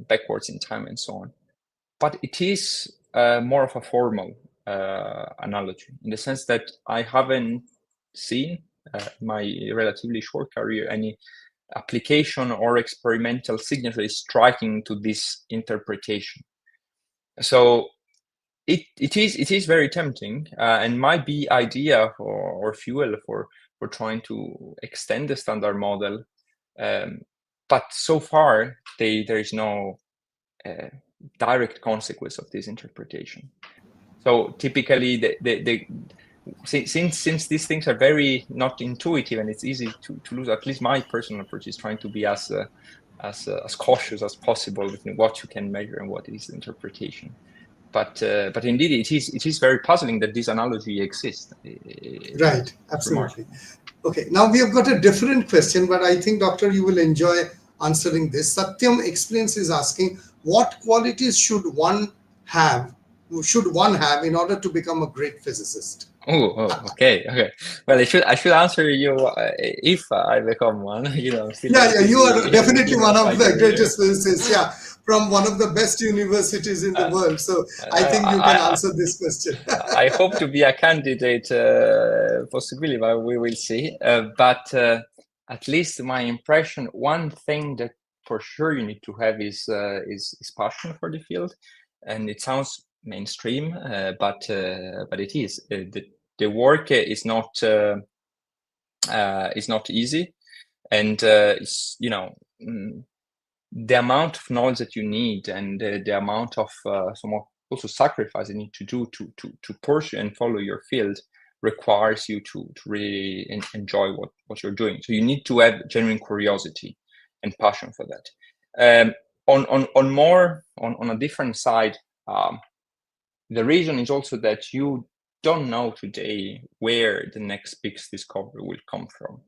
backwards in time and so on. But it is more of a formal analogy, in the sense that I haven't seen my relatively short career any application or experimental signature is striking to this interpretation. So it is very tempting and might be idea or fuel for trying to extend the standard model, but so far there is no direct consequence of this interpretation. So typically, since these things are very not intuitive and it's easy to lose, at least my personal approach is trying to be as cautious as possible with what you can measure and what is interpretation. But indeed, it is very puzzling that this analogy exists. Right, absolutely. Okay, now we have got a different question, but I think, Doctor, you will enjoy answering this. Satyam explains is asking, what qualities should one have in order to become a great physicist? Okay. Well, I should answer you if I become one. Still Yeah, you are in the definitely beginning one of my of the career. greatest physicists, yeah, from one of the best universities in the world. So I think you can answer this question. I hope to be a candidate, possibly, but we will see. But at least my impression, one thing that for sure you need to have is passion for the field, and it sounds mainstream, but it is. The work is not easy, and it's the amount of knowledge that you need and the amount of some also sacrifice you need to do to pursue and follow your field requires you to really enjoy what you're doing. So you need to have genuine curiosity and passion for that. On a different side, the reason is also that you don't know today where the next big discovery will come from.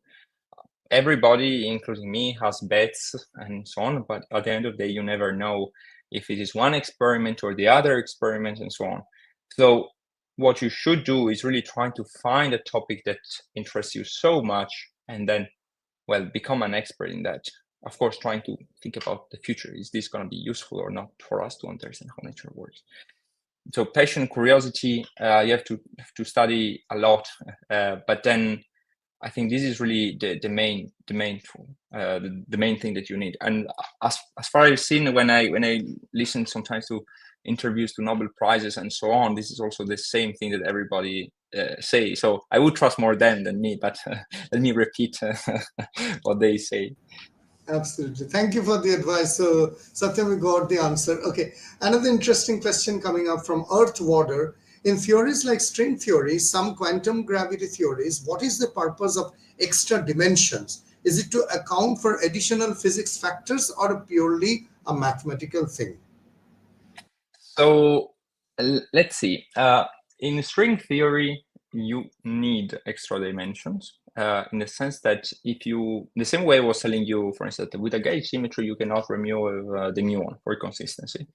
Everybody, including me, has bets and so on, but at the end of the day, you never know if it is one experiment or the other experiment and so on. So what you should do is really try to find a topic that interests you so much and then, well, become an expert in that. Of course, trying to think about the future. Is this going to be useful or not for us to understand how nature works? So passion, curiosity, you have to study a lot, but then I think this is really the main thing that you need. And as far as I've seen when I listen sometimes to interviews to Nobel Prizes and so on, this is also the same thing that everybody say. So I would trust more them than me, but let me repeat what they say. Absolutely. Thank you for the advice. So, Satyam, we got the answer. Okay. Another interesting question coming up from Earth Water. In theories like string theory, some quantum gravity theories, what is the purpose of extra dimensions? Is it to account for additional physics factors or purely a mathematical thing? So let's see. In string theory, you need extra dimensions in the sense that the same way I was telling you, for instance, with a gauge symmetry, you cannot remove the muon for consistency.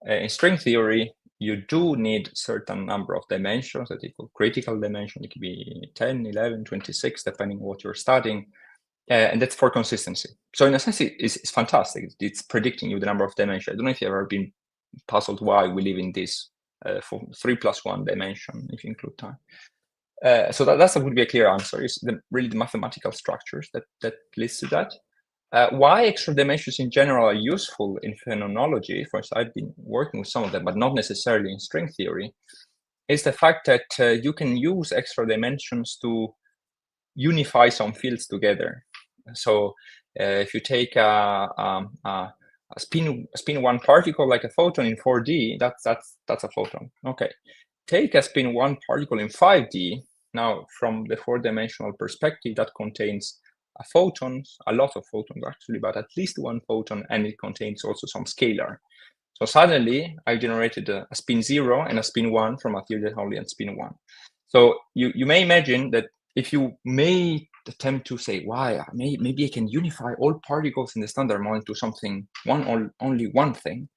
In string theory, you do need certain number of dimensions that equal critical dimension. It could be 10, 11, 26, depending on what you're studying. And that's for consistency. So in a sense, it's fantastic. It's predicting you the number of dimensions. I don't know if you've ever been puzzled why we live in this 3+1 dimension, if you include time. So that would be a clear answer. It's really the mathematical structures that leads to that. Why extra dimensions in general are useful in phenomenology, for instance, I've been working with some of them, but not necessarily in string theory, is the fact that you can use extra dimensions to unify some fields together. So if you take a spin one particle like a photon in 4D, that's a photon. Okay, take a spin one particle in 5D. Now, from the four-dimensional perspective, that contains a photon, a lot of photons actually, but at least one photon, and it contains also some scalar. So suddenly, I generated a spin 0 and a spin 1 from a theory that only had spin 1. So you may imagine that if you may attempt to say, why, maybe I can unify all particles in the standard model to something, only one thing,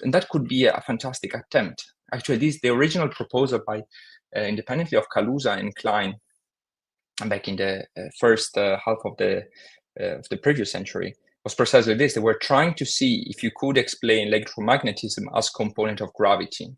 and that could be a fantastic attempt. Actually, this is the original proposal by independently of Kaluza and Klein back in the first half of the previous century was precisely this. They were trying to see if you could explain electromagnetism as component of gravity.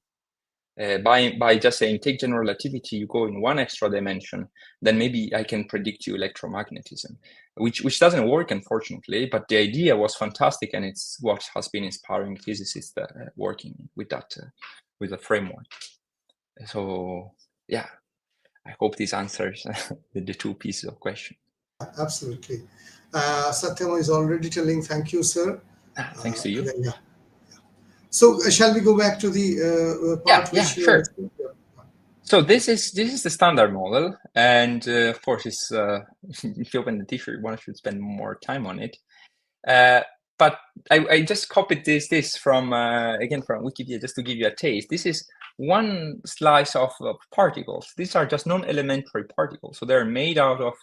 By just saying, take general relativity, you go in one extra dimension, then maybe I can predict you electromagnetism, which doesn't work, unfortunately, but the idea was fantastic, and it's what has been inspiring physicists working with that with a framework. So yeah, I hope this answers the two pieces of question. Absolutely. Satyam is already telling thank you, sir. Thanks to you. Then, yeah. So shall we go back to the part Yeah, which you sure. understood? Yeah. So this is the standard model, and of course, it's if you open the t-shirt, one should spend more time on it. But I just copied this from again from Wikipedia just to give you a taste. This is one slice of particles. These are just non-elementary particles, so they're made out of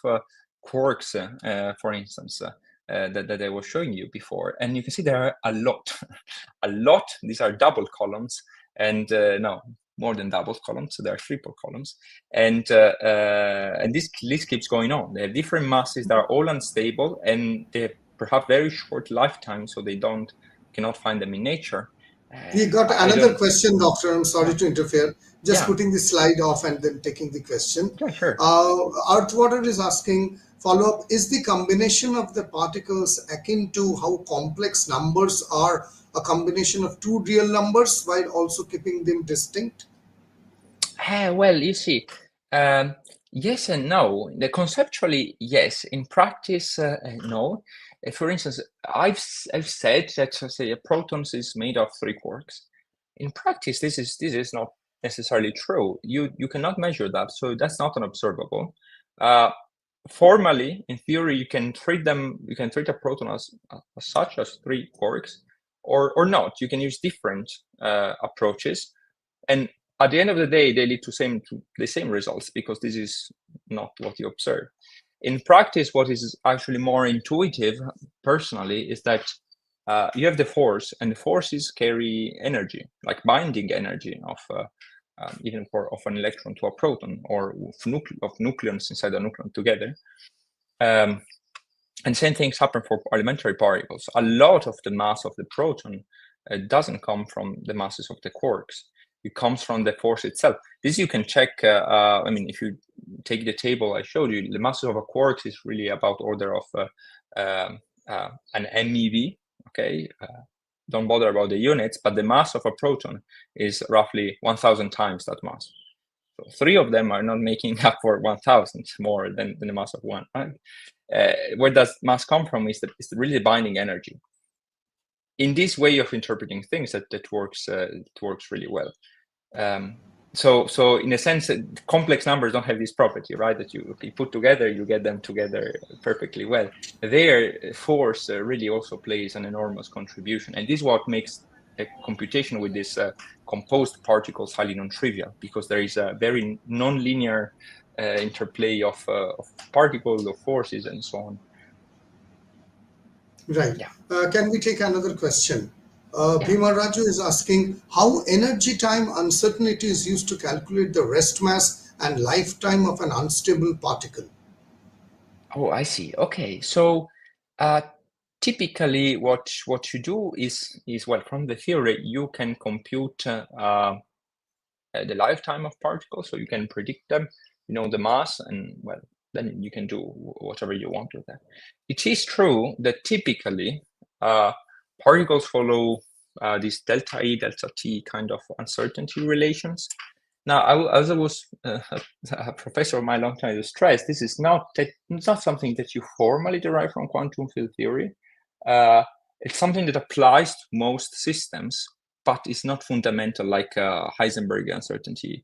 quarks, for instance, that I was showing you before. And you can see there are a lot, a lot. These are double columns, and no, more than double columns. So there are triple columns, and this list keeps going on. They have different masses that are all unstable, and they have perhaps very short lifetime, so they cannot find them in nature. We got another question, Doctor. I'm sorry to interfere. Just Yeah. putting the slide off and then taking the question. Yeah, sure. Earthwater is asking, follow-up, is the combination of the particles akin to how complex numbers are a combination of two real numbers while also keeping them distinct? Well, you see, yes and no. Conceptually, yes. In practice, no. For instance, I've said that say a protons is made of 3 quarks. In practice, this is not necessarily true. You cannot measure that, so that's not an observable. Formally, in theory, you can treat a proton as such as 3 quarks, or not. You can use different approaches, and at the end of the day, they lead to the same results, because this is not what you observe. In practice, what is actually more intuitive, personally, is that you have the force, and the forces carry energy, like binding energy of even of an electron to a proton, or of nucleons inside a nucleon together. And same things happen for elementary particles. A lot of the mass of the proton doesn't come from the masses of the quarks. It comes from the force itself. This you can check. I mean, if you take the table I showed you, the mass of a quark is really about order of an MeV. Okay, don't bother about the units, but the mass of a proton is roughly 1,000 times that mass. So 3 of them are not making up for 1,000 more than the mass of one. Right? Where does mass come from is really the binding energy. In this way of interpreting things, that works really well. So in a sense, complex numbers don't have this property, right? That you put together, you get them together perfectly well. Their force really also plays an enormous contribution, and this is what makes a computation with these composed particles highly non-trivial, because there is a very non-linear interplay of particles, of forces, and so on. Right. Yeah. Can we take another question? Bhima Raju is asking how energy time uncertainty is used to calculate the rest mass and lifetime of an unstable particle. Oh, I see. Okay, so typically what you do is well, from the theory you can compute the lifetime of particles, so you can predict them, you know, the mass, and well, then you can do whatever you want with that. It is true that typically particles follow these delta E, delta T kind of uncertainty relations. Now, as I was a professor of my long time to stress, this is not something that you formally derive from quantum field theory. It's something that applies to most systems, but it's not fundamental like Heisenberg uncertainty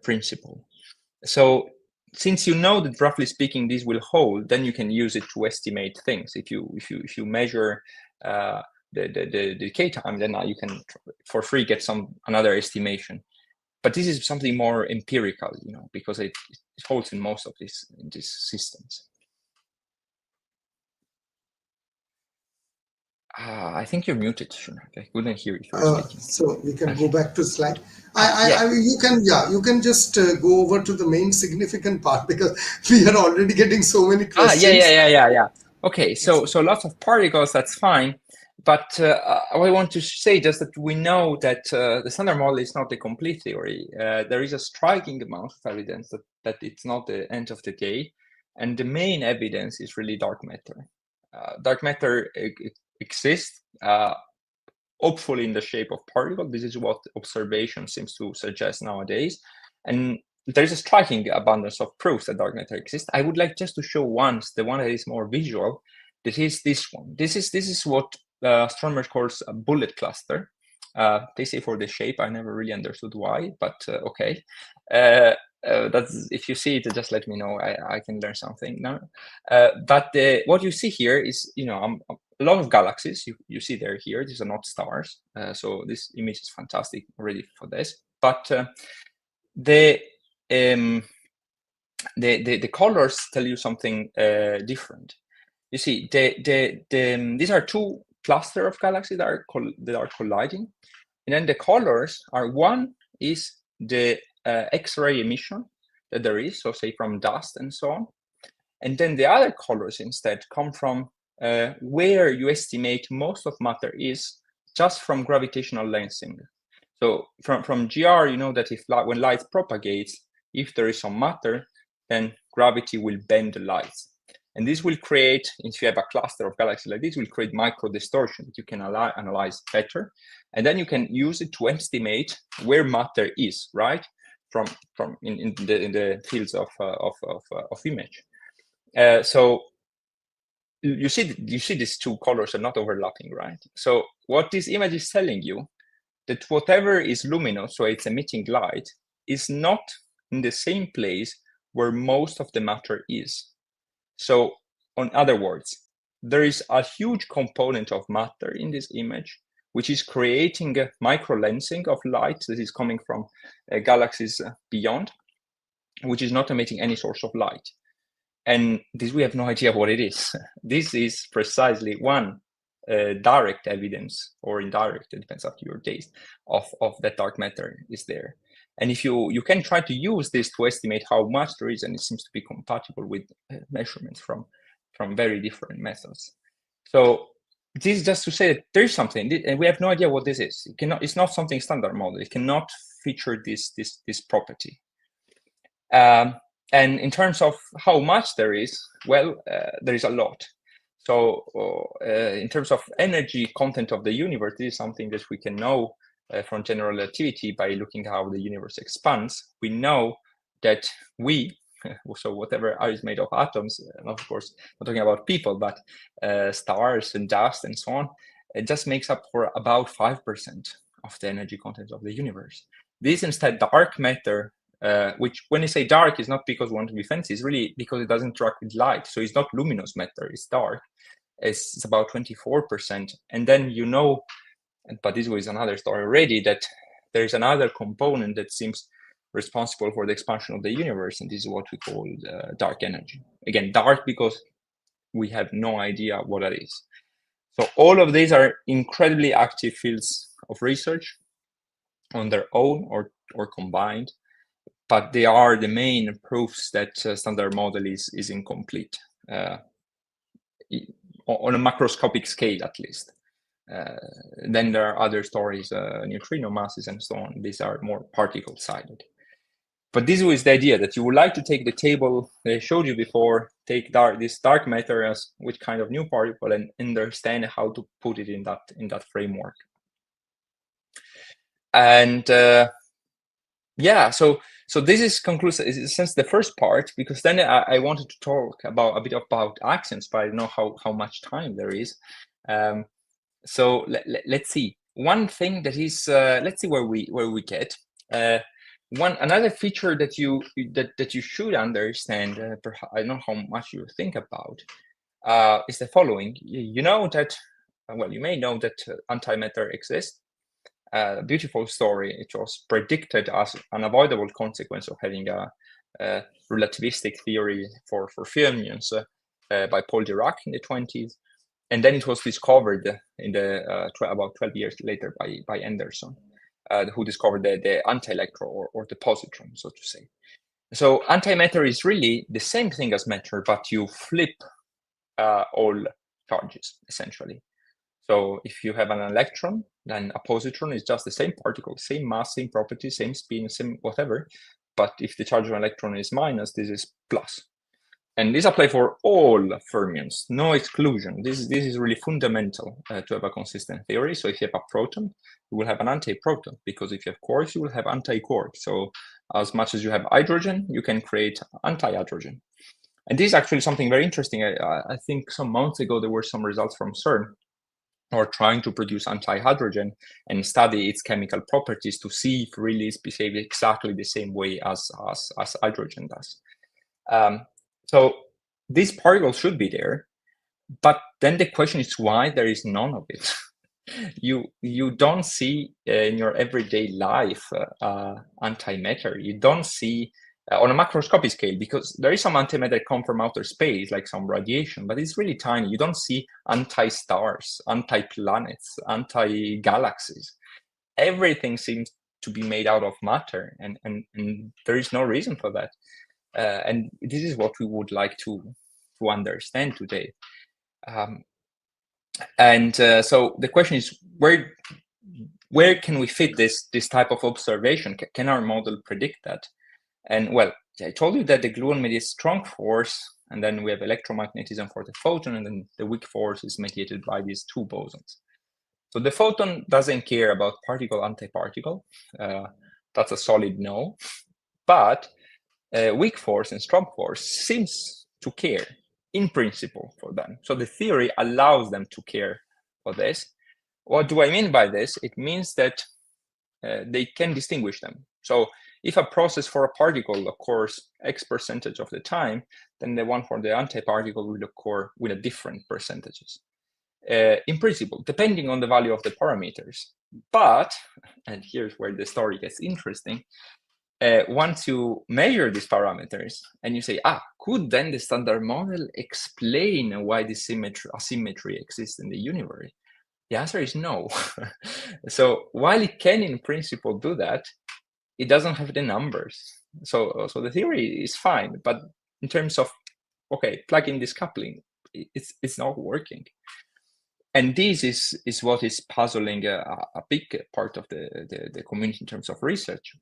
principle. So since you know that roughly speaking this will hold, then you can use it to estimate things. If you measure the decay time, then you can for free get another estimation. But this is something more empirical, you know, because it holds in most of these systems. I think you're muted, Shunak. I couldn't hear you speaking. So we can go back to slide. Yeah. You can just go over to the main significant part, because we are already getting so many questions. Yeah. Okay, so lots of particles, that's fine. But I want to say just that we know that the standard model is not a complete theory. There is a striking amount of evidence that it's not the end of the day. And the main evidence is really dark matter. Dark matter exists. hopefully in the shape of particle. This is what observation seems to suggest nowadays. And there's a striking abundance of proofs that dark matter exists. I would like just to show once the one that is more visual. That is this one. This is what astronomers calls a bullet cluster. They say for the shape. I never really understood why, but okay. That's, if you see it, just let me know. I can learn something now. But what you see here is, a lot of galaxies. You see there here. These are not stars. So this image is fantastic already for this. But the colors tell you something different. You see, these are two clusters of galaxies that are colliding, and then the colors are, one is the X-ray emission that there is, so say from dust and so on, and then the other colors instead come from where you estimate most of matter is just from gravitational lensing. So from GR, you know that when light propagates, if there is some matter, then gravity will bend the light. And this will create, if you have a cluster of galaxies like this, will create micro distortion that you can analyze better. And then you can use it to estimate where matter is, right? From in the fields of image. So you see these two colors are not overlapping, right? So what this image is telling you, that whatever is luminous, so it's emitting light, is not in the same place where most of the matter is. So, in other words, there is a huge component of matter in this image, which is creating a micro-lensing of light that is coming from galaxies beyond, which is not emitting any source of light. And this, we have no idea what it is. This is precisely one direct evidence, or indirect, it depends on your taste, of that dark matter is there. And if you can try to use this to estimate how much there is, and it seems to be compatible with measurements from very different methods. So this is just to say that there is something, and we have no idea what this is. It's not something standard model. It cannot feature this property. And in terms of how much there is, well, there is a lot. So in terms of energy content of the universe, this is something that we can know from general relativity by looking how the universe expands. We know that so whatever is made of atoms, and of course, not talking about people, but stars and dust and so on, it just makes up for about 5% of the energy content of the universe. This instead dark matter, which when you say dark is not because we want to be fancy, it's really because it doesn't interact with light. So it's not luminous matter, it's dark. It's about 24%. And then but this was another story already, that there is another component that seems responsible for the expansion of the universe, and this is what we call dark energy. Again, dark because we have no idea what that is. So all of these are incredibly active fields of research on their own or combined, but they are the main proofs that standard model is incomplete on a macroscopic scale, at least. Then there are other stories, neutrino masses and so on. These are more particle-sided. But this was the idea, that you would like to take the table that I showed you before, take this dark matter as which kind of new particle, and understand how to put it in that framework. And yeah, so this is conclusive since the first part, because then I wanted to talk a bit about axions, but I don't know how much time there is. So let's see. One thing that is, let's see where we get. Another feature that you should understand, I don't know how much you think about, is the following. You know that, well, you may know that antimatter exists. Beautiful story. It was predicted as an unavoidable consequence of having a relativistic theory for fermions by Paul Dirac in the 20s. And then it was discovered in about 12 years later by Anderson, who discovered the anti-electron or the positron, so to say. So antimatter is really the same thing as matter, but you flip all charges, essentially. So if you have an electron, then a positron is just the same particle, same mass, same property, same spin, same whatever. But if the charge of an electron is minus, this is plus. And this applies for all fermions, no exclusion. This is really fundamental to have a consistent theory. So if you have a proton, you will have an anti-proton, because if you have quarks, you will have anti-quark. So as much as you have hydrogen, you can create anti-hydrogen. And this is actually something very interesting. I think some months ago, there were some results from CERN or trying to produce anti-hydrogen and study its chemical properties to see if really it's behaved exactly the same way as hydrogen does. So these particles should be there, but then the question is why there is none of it. You don't see in your everyday life antimatter. You don't see on a macroscopic scale, because there is some antimatter come from outer space, like some radiation, but it's really tiny. You don't see anti-stars, anti-planets, anti-galaxies. Everything seems to be made out of matter, and there is no reason for that. And this is what we would like to understand today. So the question is, where can we fit this type of observation? Can our model predict that? And well, I told you that the gluon mediates strong force, and then we have electromagnetism for the photon, and then the weak force is mediated by these two bosons. So the photon doesn't care about particle-antiparticle. That's a solid no. But weak force and strong force seems to care in principle for them. So the theory allows them to care for this. What do I mean by this? It means that they can distinguish them. So if a process for a particle occurs X% of the time, then the one for the antiparticle will occur with a different percentages. In principle, depending on the value of the parameters. But, and here's where the story gets interesting, once you measure these parameters and you say, could then the standard model explain why this asymmetry exists in the universe? The answer is no. So while it can in principle do that, it doesn't have the numbers. So the theory is fine, but in terms of, okay, plug in this coupling, it's not working. And this is what is puzzling a big part of the community in terms of research,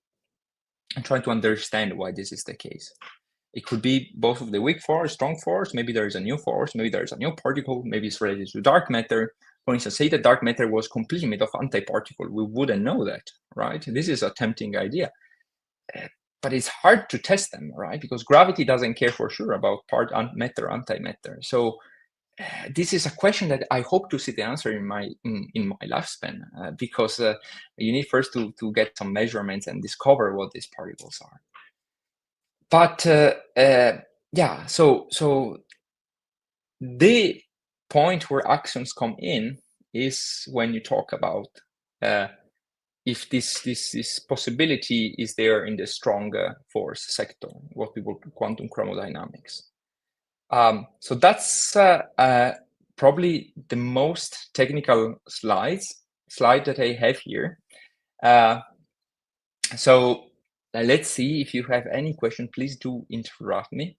and trying to understand why this is the case. It could be both of the weak force, strong force, maybe there is a new force, maybe there is a new particle, maybe it's related to dark matter. For instance, say that dark matter was completely made of antiparticle, we wouldn't know that, right? This is a tempting idea. But it's hard to test them, right? Because gravity doesn't care for sure about matter, antimatter. So this is a question that I hope to see the answer in my lifespan, because you need first to get some measurements and discover what these particles are. But yeah, so the point where axions come in is when you talk about if this possibility is there in the strong force sector, what we call quantum chromodynamics. So that's probably the most technical slide that I have here. So let's see if you have any question. Please do interrupt me.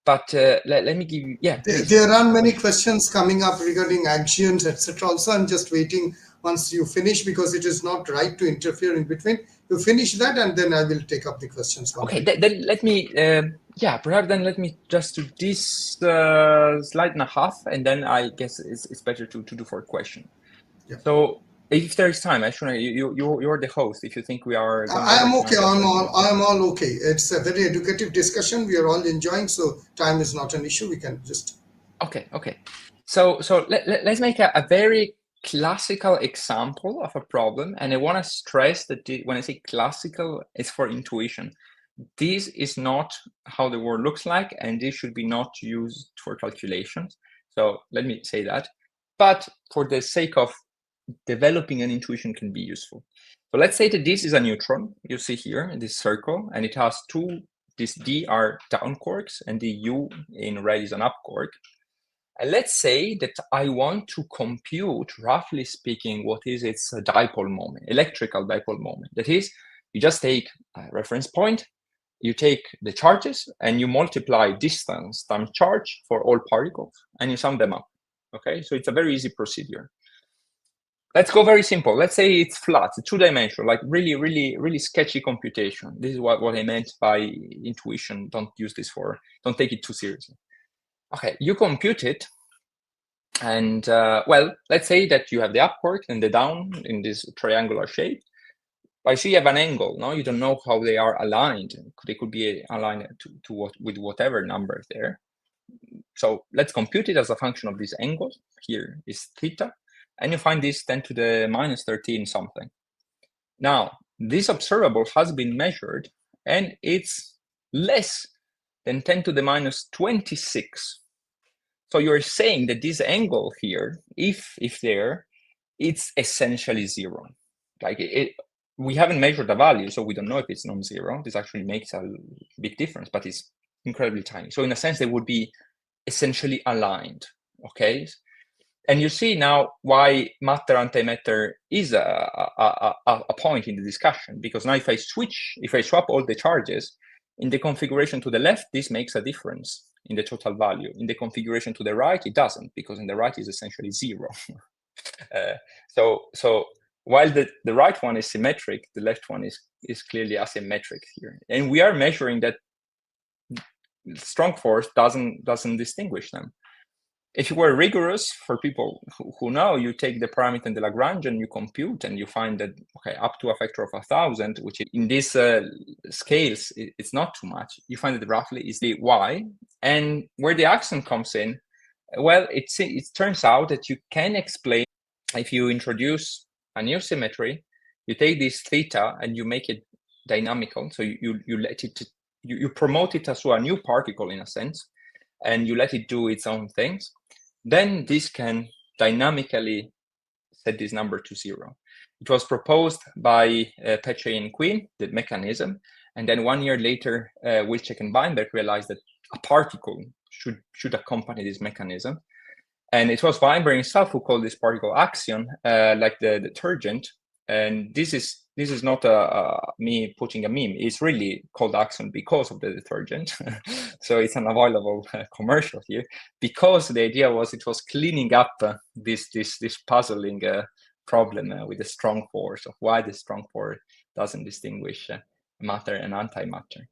But let me give you, There are many questions coming up regarding axions, etc. Also, I'm just waiting once you finish, because it is not right to interfere in between. You finish that, and then I will take up the questions. Okay, then let me, perhaps then let me just do this slide and a half, and then I guess it's better to do for a question. Yeah. So if there is time, actually, you're the host. If you think we are, I am okay. I'm all okay. It's a very educative discussion. We are all enjoying, so time is not an issue. We can just. Okay. So let's make a very classical example of a problem, and I want to stress that when I say classical, it's for intuition. This is not how the world looks like, and this should be not used for calculations. So let me say that. But for the sake of developing an intuition can be useful. So let's say that this is a neutron, you see here in this circle, and it has these D are down quarks, and the U in red is an up quark. And let's say that I want to compute, roughly speaking, what is its dipole moment, electrical dipole moment. That is, you just take a reference point, you take the charges, and you multiply distance times charge for all particles, and you sum them up. Okay, so it's a very easy procedure. let's go very simple. Let's say it's flat, it's two-dimensional, like really sketchy computation. This is what I meant by intuition. Don't take it too seriously. Okay, you compute it, and well, let's say that you have the up quark and the down in this triangular shape. I see you have an angle. No, you don't know how they are aligned. They could be aligned with whatever number there. So let's compute it as a function of this angle. Here is theta, and you find this 10 to the minus 13 something. Now, this observable has been measured, and it's less than 10 to the minus 26. So you're saying that this angle here, if there, it's essentially zero. Like we haven't measured the value, so we don't know if it's non-zero. This actually makes a big difference, but it's incredibly tiny. So in a sense, they would be essentially aligned, okay? And you see now why matter-antimatter is a point in the discussion, because now if I swap all the charges, in the configuration to the left, this makes a difference in the total value. In the configuration to the right, it doesn't, because in the right is essentially zero. So while the right one is symmetric, the left one is clearly asymmetric here. And we are measuring that strong force doesn't distinguish them. If you were rigorous, for people who know, you take the parameter in the Lagrange and you compute, and you find that, okay, up to a factor of 1,000, which in these scales, it's not too much. You find that roughly is the y. And where the axion comes in, well, it turns out that you can explain, if you introduce a new symmetry, you take this theta and you make it dynamical. So you let it, you promote it as a new particle in a sense, and you let it do its own things. Then this can dynamically set this number to zero. It was proposed by Peche and Quinn, the mechanism, and then 1 year later, Wilczek and Weinberg realized that a particle should accompany this mechanism. And it was Weinberg himself who called this particle Axion, like the detergent. And this is not me putting a meme. It's really called Axion because of the detergent. So it's an available commercial here, because the idea was it was cleaning up this puzzling problem with the strong force, of why the strong force doesn't distinguish matter and antimatter.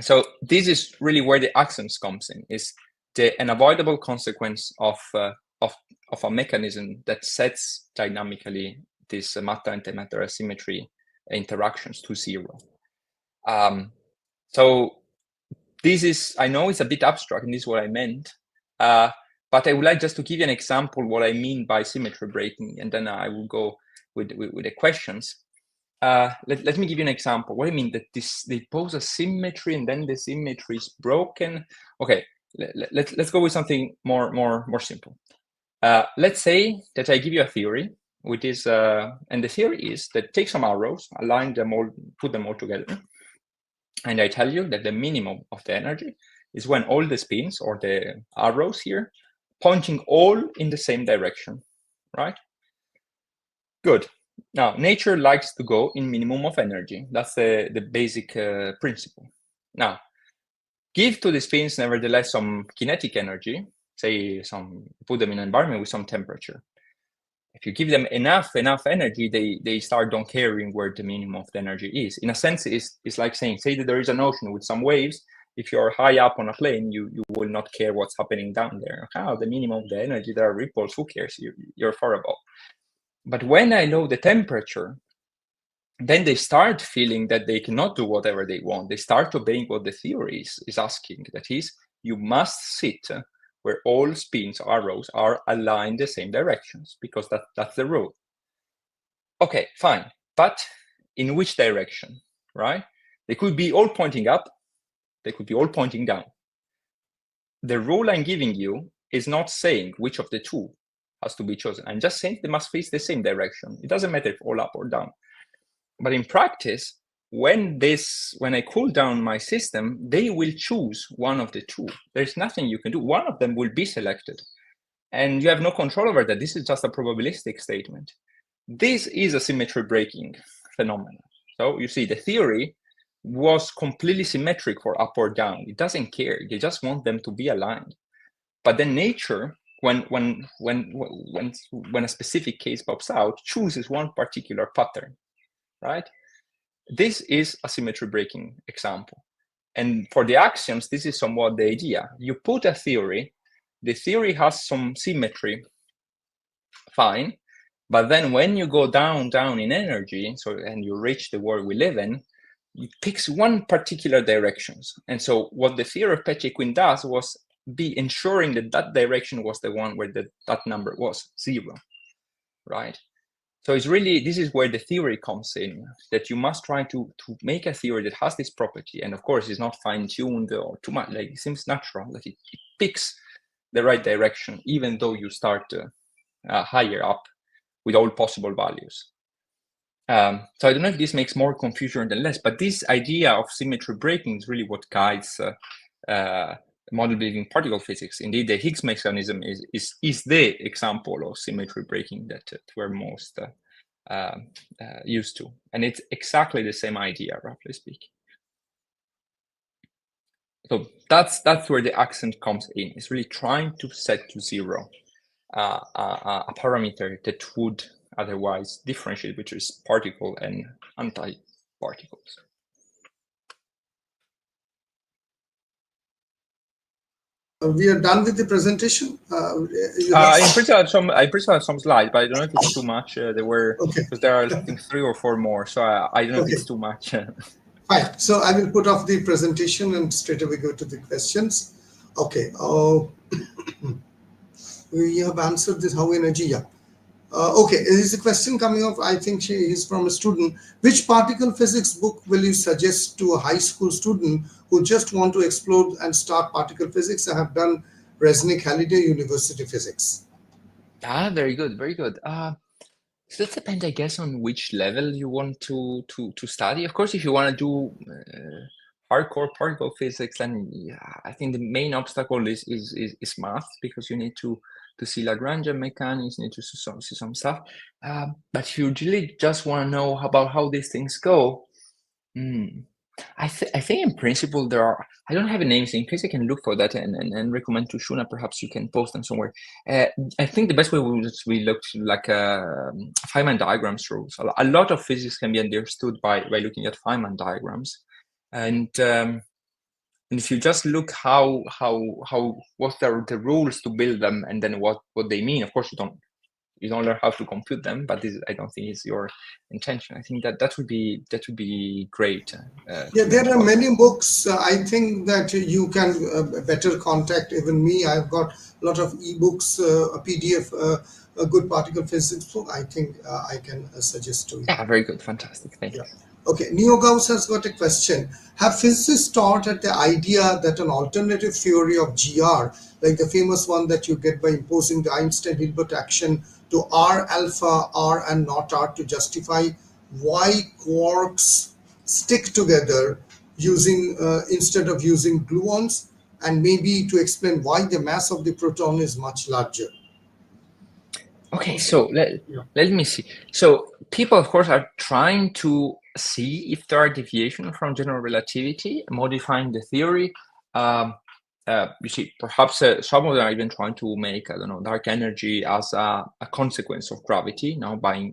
So this is really where the axions comes in, is the unavoidable consequence of a mechanism that sets dynamically this matter-antimatter asymmetry interactions to zero. So this is, I know it's a bit abstract, and this is what I meant, but I would like just to give you an example what I mean by symmetry breaking, and then I will go with the questions. Let me give you an example. What I mean that they pose a symmetry and then the symmetry is broken. Okay, let's go with something more simple. Let's say that I give you a theory, which is, and the theory is that take some arrows, align them all, put them all together, and I tell you that the minimum of the energy is when all the spins, or the arrows here, pointing all in the same direction, right? Good. Now, nature likes to go in minimum of energy. That's the basic principle. Now, give to the spins, nevertheless, some kinetic energy, say put them in an environment with some temperature. If you give them enough energy, they start don't caring where the minimum of the energy is. In a sense, it's like saying, say that there is an ocean with some waves. If you're high up on a plane, you will not care what's happening down there. The minimum of the energy, there are ripples, who cares? You're far above. But when I know the temperature, then they start feeling that they cannot do whatever they want. They start obeying what the theory is asking. That is, you must sit where all spins, arrows, are aligned the same directions, because that's the rule. Okay, fine. But in which direction, right? They could be all pointing up. They could be all pointing down. The rule I'm giving you is not saying which of the two has to be chosen. I'm just saying they must face the same direction. It doesn't matter if all up or down. But in practice, when I cool down my system, they will choose one of the two. There's nothing you can do. One of them will be selected, and you have no control over that. This is just a probabilistic statement. This is a symmetry breaking phenomenon. So you see, the theory was completely symmetric for up or down. It doesn't care. They just want them to be aligned. But then nature when a specific case pops out, chooses one particular pattern, right? This is a symmetry breaking example. And for the axions, this is somewhat the idea. You put a theory, the theory has some symmetry, fine, but then when you go down in energy, and you reach the world we live in, it picks one particular directions. And so what the theory of Peccei-Quinn does was be ensuring that that direction was the one where that number was 0, right? So it's really, this is where the theory comes in, that you must try to make a theory that has this property. And of course, it's not fine-tuned or too much, like it seems natural that it picks the right direction, even though you start higher up with all possible values. So I don't know if this makes more confusion than less, but this idea of symmetry breaking is really what guides model building particle physics. Indeed, the Higgs mechanism is the example of symmetry breaking that we're most used to, and it's exactly the same idea, roughly speaking. So that's where the accent comes in. It's really trying to set to 0 a parameter that would otherwise differentiate between particle and antiparticles. We are done with the presentation. I pretty have some slides, but I don't know if it's too much. There were, because there are I think 3 or 4 more, so I don't know if it's too much. Fine. So I will put off the presentation and straight away go to the questions. Okay. We have answered this how energy. Yeah. Okay. There is a question coming up. I think she is from a student. Which particle physics book will you suggest to a high school student who just want to explore and start particle physics? I have done Resnick Halliday University Physics. Very good, very good. So that depends, I guess, on which level you want to study. Of course, if you want to do hardcore particle physics, then I think the main obstacle is math, because you need to see Lagrangian mechanics, you need to see some stuff. But if you really just want to know about how these things go, I think in principle there are, I don't have a name, so in case I can look for that and recommend to Shuna, perhaps you can post them somewhere. I think the best way we look like Feynman diagrams rules. A lot of physics can be understood by looking at Feynman diagrams, and if you just look what are the rules to build them, and then what they mean. Of course, you don't learn how to compute them, but I don't think it's your intention. I think that would be great. Yeah, there are many books. I think that you can better contact even me. I've got a lot of ebooks, a PDF, a good particle physics book. I think I can suggest to you. Yeah, very good, fantastic. Thank you. Okay, Neo Gauss has got a question. Have physicists taught at the idea that an alternative theory of GR, like the famous one that you get by imposing the Einstein-Hilbert action to R alpha, R and not R, to justify why quarks stick together using instead of using gluons, and maybe to explain why the mass of the proton is much larger? Okay, so let me see. So people, of course, are trying to see if there are deviations from general relativity, modifying the theory. You see, perhaps some of them are even trying to make, I don't know, dark energy as a consequence of gravity, now by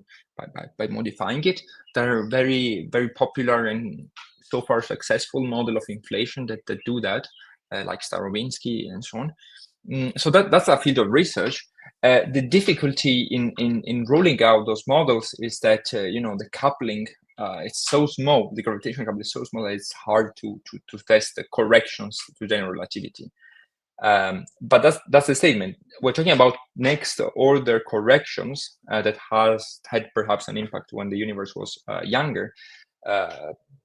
modifying it. There are very, very popular and so far successful model of inflation that do that, like Starobinsky and so on. So that's a field of research. The difficulty in ruling out those models is that the coupling it's so small, the gravitational coupling is so small that it's hard to test the corrections to general relativity. But that's the statement. We're talking about next order corrections that had perhaps an impact when the universe was younger,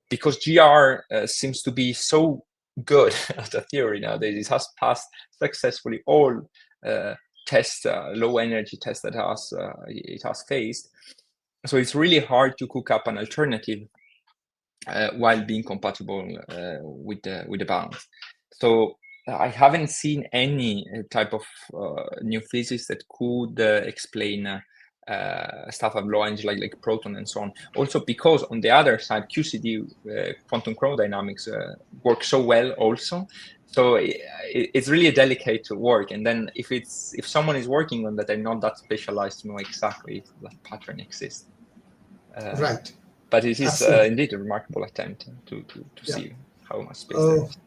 because GR seems to be so good as a theory nowadays. It has passed successfully all tests, low energy tests that it has faced. So it's really hard to cook up an alternative while being compatible with the balance. So I haven't seen any type of new physics that could explain stuff have low energy, like proton and so on. Also because on the other side, QCD, quantum chromodynamics, works so well also. So it's really a delicate work. And then if someone is working on that, I'm not that specialized to know exactly if that pattern exists. Right. But it is indeed a remarkable attempt to see how much space there is.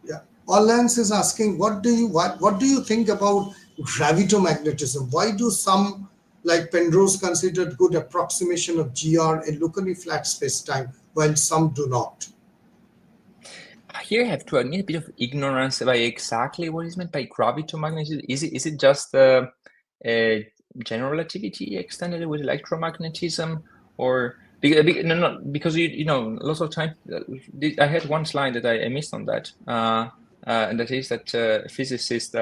Yeah. Orlans is asking, what do you think about gravitomagnetism? Why do some, like Penrose, considered good approximation of GR in locally flat spacetime, while some do not? Here I have to admit a bit of ignorance about exactly what is meant by gravitomagnetism. Is it just general relativity extended with electromagnetism, or because you know lots of time I had one slide that I missed on that, and that is that physicists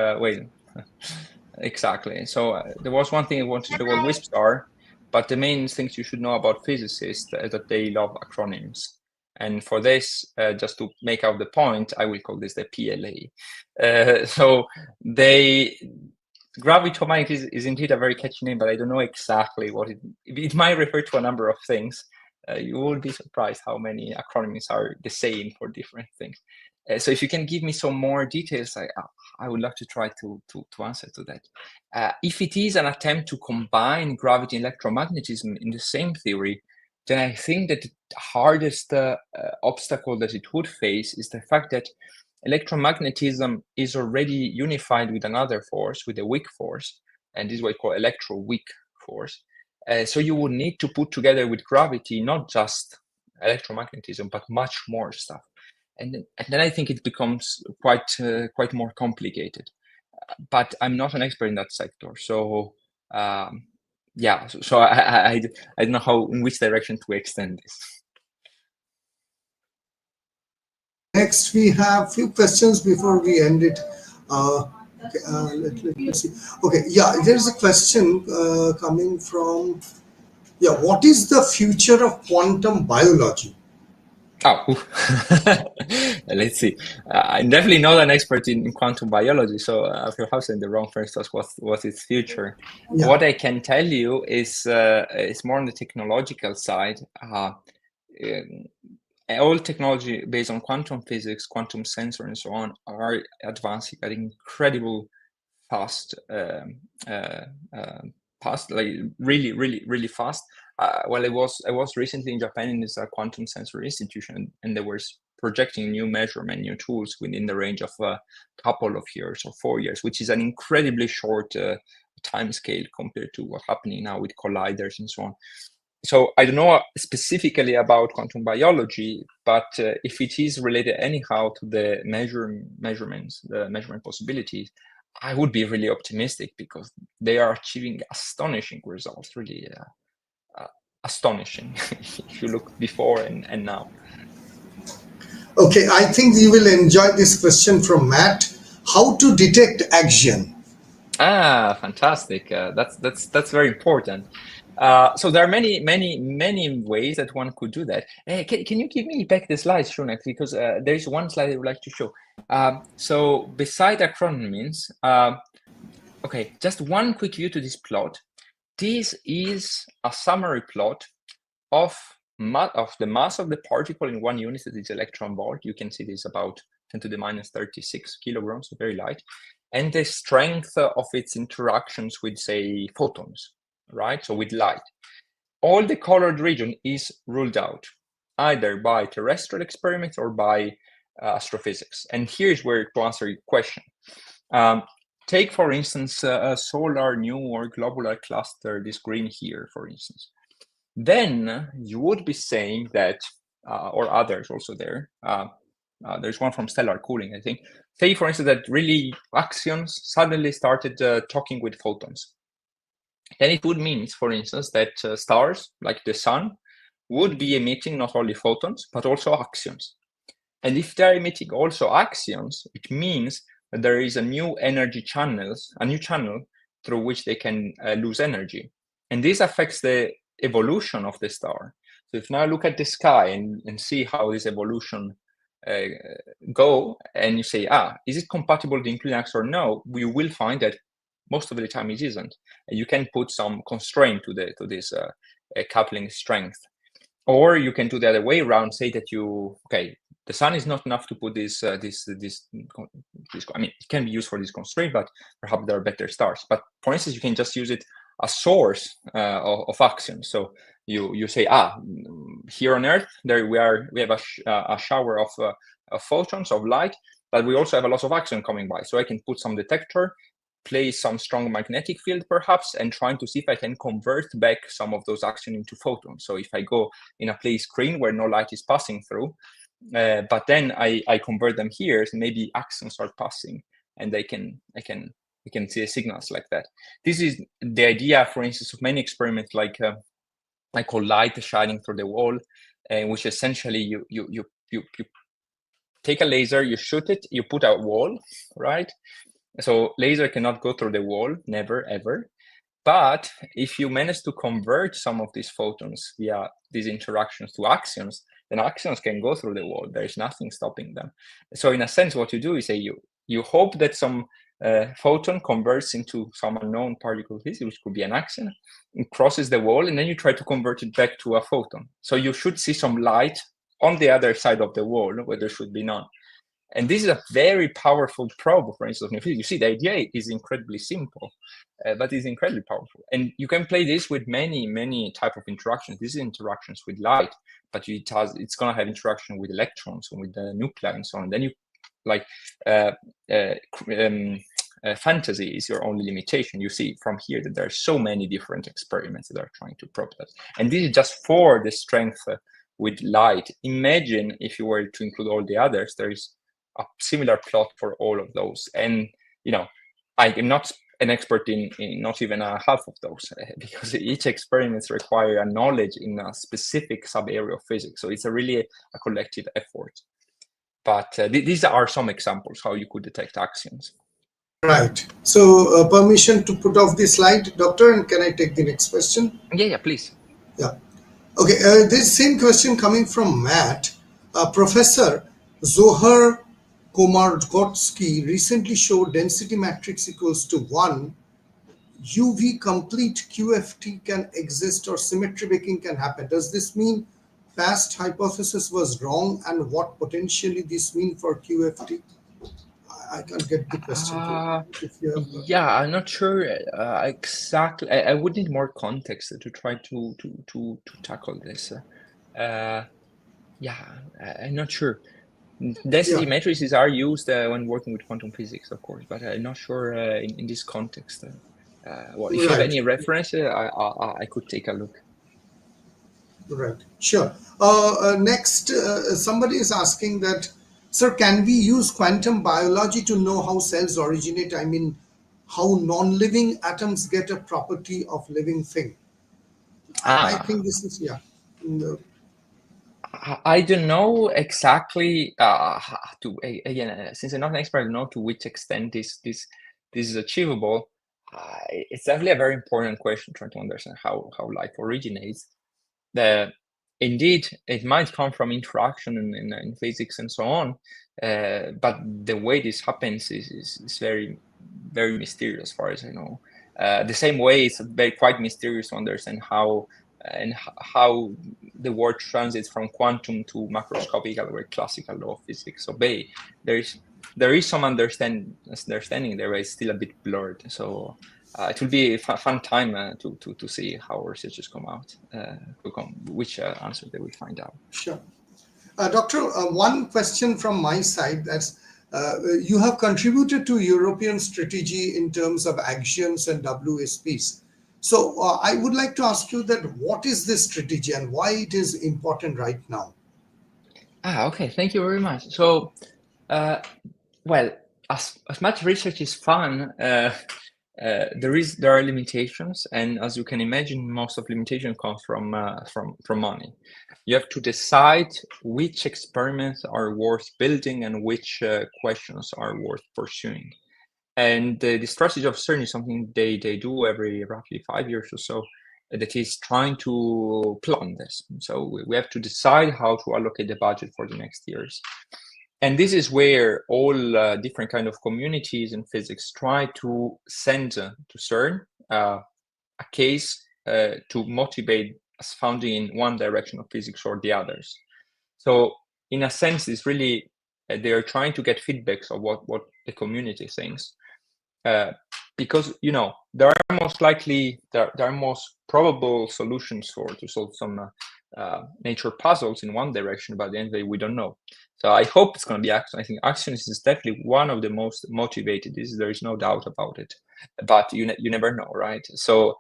exactly. So there was one thing I wanted to say what WISPs are, but the main things you should know about physicists is that they love acronyms. And for this, just to make out the point, I will call this the PLA. So gravitomagnetism is indeed a very catchy name, but I don't know exactly what it might refer to a number of things. You will be surprised how many acronyms are the same for different things. So if you can give me some more details, I would love to try to answer to that. If it is an attempt to combine gravity and electromagnetism in the same theory, then I think that the hardest obstacle that it would face is the fact that electromagnetism is already unified with another force, with a weak force, and this is what we call electroweak force. So you would need to put together with gravity not just electromagnetism, but much more stuff. And then I think it becomes quite more complicated. But I'm not an expert in that sector, so yeah. So I don't know in which direction to extend this. Next, we have a few questions before we end it. Let me see. Okay, yeah, there's a question coming from, what is the future of quantum biology? Oh, let's see. I'm definitely not an expert in quantum biology, so perhaps I'm the wrong person to ask what's its future. Yeah. What I can tell you is more on the technological side. All technology based on quantum physics, quantum sensor, and so on are advancing at incredible fast, like really fast. Well, I was recently in Japan in this quantum sensor institution, and they were projecting new new tools within the range of a couple of years or 4 years, which is an incredibly short time scale compared to what's happening now with colliders and so on. So I don't know specifically about quantum biology, but if it is related anyhow to the measurements, the measurement possibilities, I would be really optimistic because they are achieving astonishing results, really astonishing if you look before and now. Okay, I think you will enjoy this question from Matt. How to detect axion? Ah, fantastic. That's very important. So there are many ways that one could do that. Can you give me back the slides, Shunak? Because there is one slide I would like to show. So beside acronyms, okay, just one quick view to this plot. This is a summary plot of the mass of the particle in 1 unit, that is electron volt. You can see this about 10 to the minus 36 kilograms, so very light, and the strength of its interactions with, say, photons, right? So with light. All the colored region is ruled out, either by terrestrial experiments or by astrophysics. And here's where to answer your question. Take, for instance, a solar new or globular cluster, this green here, for instance. Then you would be saying that, or others also there, there's one from stellar cooling, I think. Say, for instance, that really axions suddenly started talking with photons. Then it would mean, for instance, that stars, like the sun, would be emitting not only photons, but also axions. And if they're emitting also axions, it means that there is a new channel through which they can lose energy. And this affects the evolution of the star. So if now look at the sky and see how this evolution go, and you say, is it compatible with the including axis or no, we will find that most of the time it isn't. And you can put some constraint to this coupling strength. Or you can do the other way around, say that the sun is not enough to put this, I mean, it can be used for this constraint, but perhaps there are better stars. But for instance, you can just use it as source of axions. So you say, here on Earth, we have a shower of photons of light, but we also have a lot of axion coming by. So I can put some detector, place some strong magnetic field perhaps, and trying to see if I can convert back some of those axion into photons. So if I go in a place screen where no light is passing through, but then I convert them here, so maybe axions are passing, and I can see signals like that. This is the idea, for instance, of many experiments like I call light shining through the wall, which essentially you take a laser, you shoot it, you put a wall, right? So laser cannot go through the wall, never, ever. But if you manage to convert some of these photons via these interactions to axions, then axions can go through the wall. There is nothing stopping them. So in a sense, what you do is you hope that some photon converts into some unknown particle physics, which could be an axion, and crosses the wall, and then you try to convert it back to a photon. So you should see some light on the other side of the wall where there should be none. And this is a very powerful probe, for instance, of physics. You see, the idea is incredibly simple, but it's incredibly powerful. And you can play this with many type of interactions. This is interactions with light, but it's going to have interaction with electrons and with the nuclei and so on. And then you fantasy is your only limitation. You see from here that there are so many different experiments that are trying to probe that. And this is just for the strength with light. Imagine if you were to include all the others, there is a similar plot for all of those. And I am not an expert in not even a half of those, because each experiments require a knowledge in a specific sub-area of physics. So it's really a collective effort. But these are some examples how you could detect axions. Right. So permission to put off the slide, Doctor, and can I take the next question? Yeah, please. Yeah. Okay. This same question coming from Matt. Professor Zohar Komargotsky recently showed density matrix equals to 1. UV complete QFT can exist or symmetry breaking can happen. Does this mean past hypothesis was wrong, and what potentially this mean for QFT? I can't get the question. Yeah, I'm not sure exactly. I would need more context to try to tackle this. Yeah, I'm not sure. Density matrices are used when working with quantum physics, of course, but I'm not sure in this context. Well, if you have any reference, I could take a look. Right, sure. Next, somebody is asking that, sir, can we use quantum biology to know how cells originate? I mean, how non-living atoms get a property of living thing? I think this is, I don't know exactly again, since I'm not an expert, I don't know to which extent this is achievable. It's definitely a very important question, trying to understand how life originates. Indeed, it might come from interaction in physics and so on, but the way this happens is very, very mysterious as far as I know. The same way, it's quite mysterious to understand how the world transits from quantum to macroscopic or classical law of physics. So there is some understanding there, but it's still a bit blurred. So it will be a fun time to see how researchers come out, which answer they will find out. Sure. Doctor, one question from my side, that's you have contributed to European strategy in terms of axions and WSPs. So I would like to ask you that what is this strategy and why it is important right now? Okay, thank you very much. So, well, as much research is fun, there are limitations, and as you can imagine, most of limitation comes from money. You have to decide which experiments are worth building and which questions are worth pursuing. And the strategy of CERN is something they do every roughly 5 years or so, that is trying to plan this. So we have to decide how to allocate the budget for the next years. And this is where all different kind of communities in physics try to send to CERN a case to motivate us founding in one direction of physics or the others. So in a sense, it's really they are trying to get feedbacks of what the community thinks, because there are most likely there are most probable solutions to solve some nature puzzles in one direction, but at the end of the day, we don't know. So I hope it's going to be Axion. I think Axion is definitely one of the most motivated. There is no doubt about it, but you never know, right? So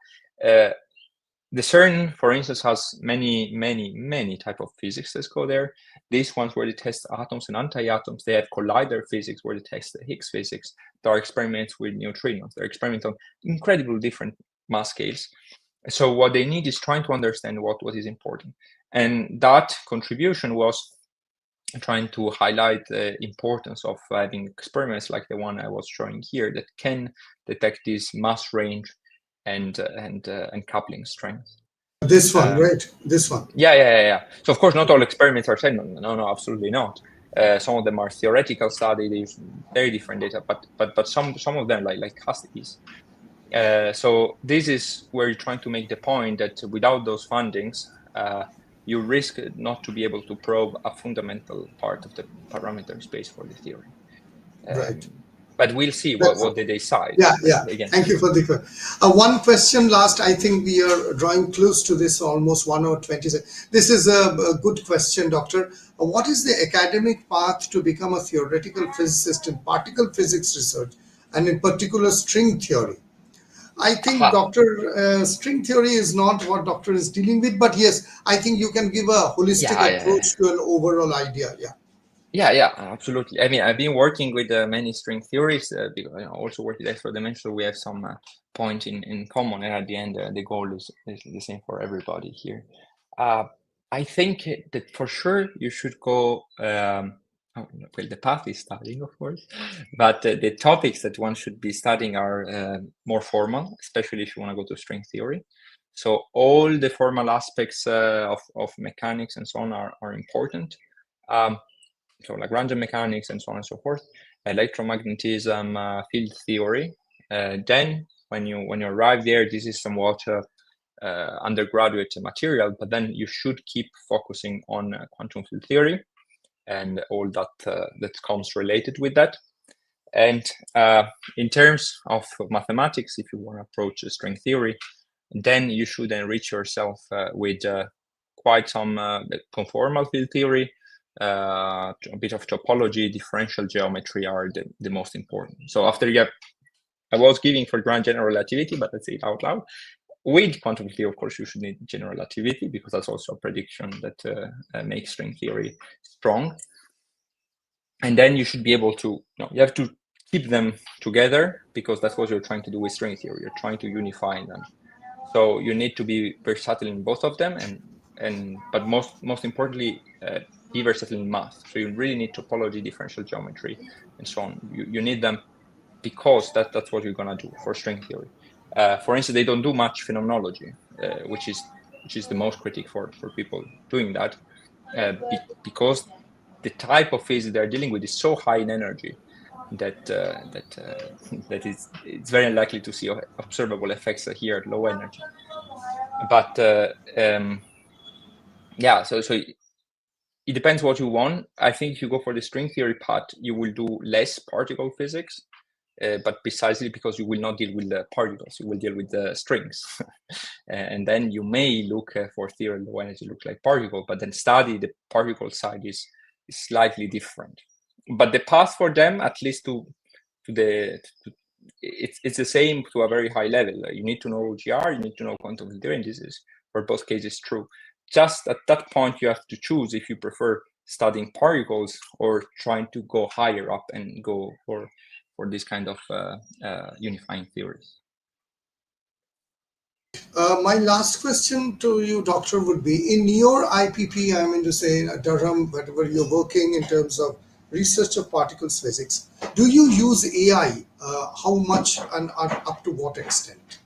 the CERN, for instance, has many type of physics. Let's go there. These ones where they test atoms and anti-atoms. They have collider physics where they test the Higgs physics. There are experiments with neutrinos. There are experiments on incredibly different mass scales. So what they need is trying to understand what is important. And that contribution was trying to highlight the importance of having experiments like the one I was showing here that can detect this mass range and coupling strength. This one, right? This one. Yeah. So of course, not all experiments are said. No, absolutely not. Some of them are theoretical study. They use very different data, but some of them like capacities. So this is where you're trying to make the point that without those fundings, you risk not to be able to probe a fundamental part of the parameter space for the theory. Right. But we'll see what they decide. Yeah. Again. Thank you for the one question last. I think we are drawing close to this, almost 1 hour 20 seconds. This is a good question, Doctor. What is the academic path to become a theoretical physicist in particle physics research, and in particular string theory? I think, Doctor, string theory is not what Doctor is dealing with, but yes, I think you can give a holistic approach to an overall idea. Yeah, absolutely. I mean, I've been working with many string theories because I also work with extra-dimensional. We have some point in common, and at the end, the goal is the same for everybody here. I think that for sure you should go. Well, the path is studying, of course, but the topics that one should be studying are more formal, especially if you want to go to string theory. So all the formal aspects of mechanics and so on are important. So like random mechanics and so on and so forth, electromagnetism, field theory. Then when you arrive there, this is somewhat undergraduate material, but then you should keep focusing on quantum field theory and all that comes related with that. And in terms of mathematics, if you want to approach string theory, then you should enrich yourself with quite some conformal field theory, a bit of topology, differential geometry are the most important. So after you have, I was giving for grand general relativity, but let's say it out loud. With quantum theory, of course, you should need general relativity because that's also a prediction that makes string theory strong. And then you should be able to, you have to keep them together because that's what you're trying to do with string theory. You're trying to unify them. So you need to be versatile in both of them, but most importantly, be versatile in math. So you really need topology, differential geometry, and so on. You need them because that's what you're gonna do for string theory. For instance, they don't do much phenomenology, which is the most critical for people doing that, because the type of physics they're dealing with is so high in energy that it's very unlikely to see observable effects here at low energy. But yeah, so it depends what you want. I think if you go for the string theory path, you will do less particle physics, but precisely because you will not deal with the particles, you will deal with the strings. And then you may look for theory low energy look like particle, but then study the particle side is slightly different. But the path for them, at least it's the same to a very high level. You need to know GR, you need to know quantum theory, and this is for both cases true. Just at that point, you have to choose if you prefer studying particles or trying to go higher up and go for this kind of unifying theories. My last question to you, Doctor, would be in your IPP, I mean to say Durham, whatever you're working in terms of research of particles physics, do you use AI? How much and up to what extent?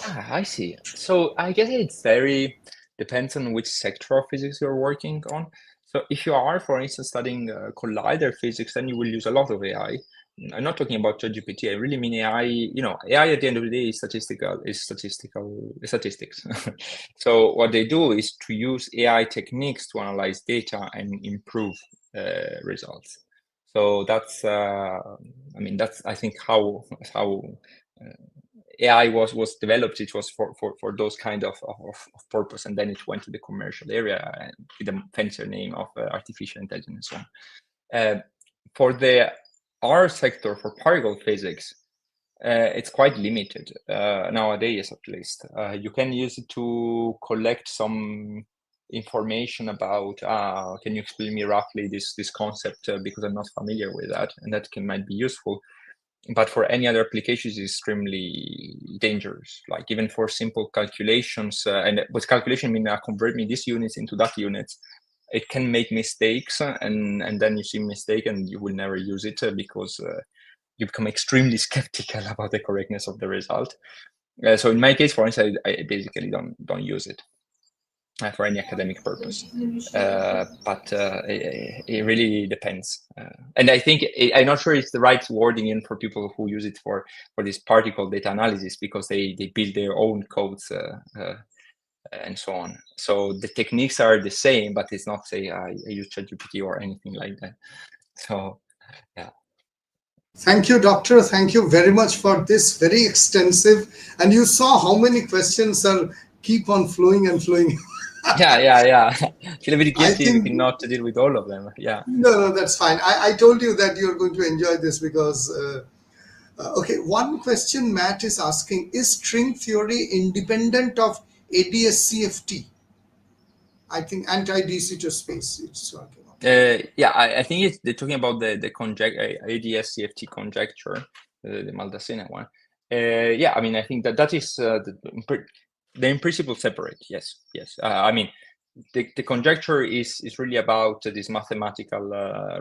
I see. So I guess it's very depends on which sector of physics you're working on. So if you are, for instance, studying collider physics, then you will use a lot of AI. I'm not talking about ChatGPT. I really mean AI. You know, AI at the end of the day is statistics. So what they do is to use AI techniques to analyze data and improve results. So that's, I mean, that's I think how AI was developed. It was for those kind of purpose, and then it went to the commercial area with a fancier name of artificial intelligence and so on. For the R sector, for particle physics, it's quite limited nowadays, at least. You can use it to collect some information about, can you explain me roughly this concept, because I'm not familiar with that, and that might be useful. But for any other applications, it's extremely dangerous. Like even for simple calculations, and with calculation, I mean, convert me these units into that units. It can make mistakes, and then you see mistake, and you will never use it because you become extremely skeptical about the correctness of the result. So in my case, for instance, I basically don't use it for any academic purpose, but it really depends. And I think I'm not sure it's the right wording in for people who use it for this particle data analysis, because they build their own codes and so on. So the techniques are the same, but it's not say I use ChatGPT or anything like that. So yeah. Thank you, Doctor. Thank you very much for this very extensive. And you saw how many questions are keep on flowing and flowing. Yeah. I feel a bit I guilty think not to deal with all of them. Yeah. no, that's fine. I told you that you're going to enjoy this because okay, one question Matt is asking: is string theory independent of ADS-CFT? I think anti-DC to space. It's talking about. Yeah, I think they're talking about the ADS-CFT conjecture, the Maldacena one. Yeah, I mean, I think that is they're in principle separate. Yes. I mean, the conjecture is really about this mathematical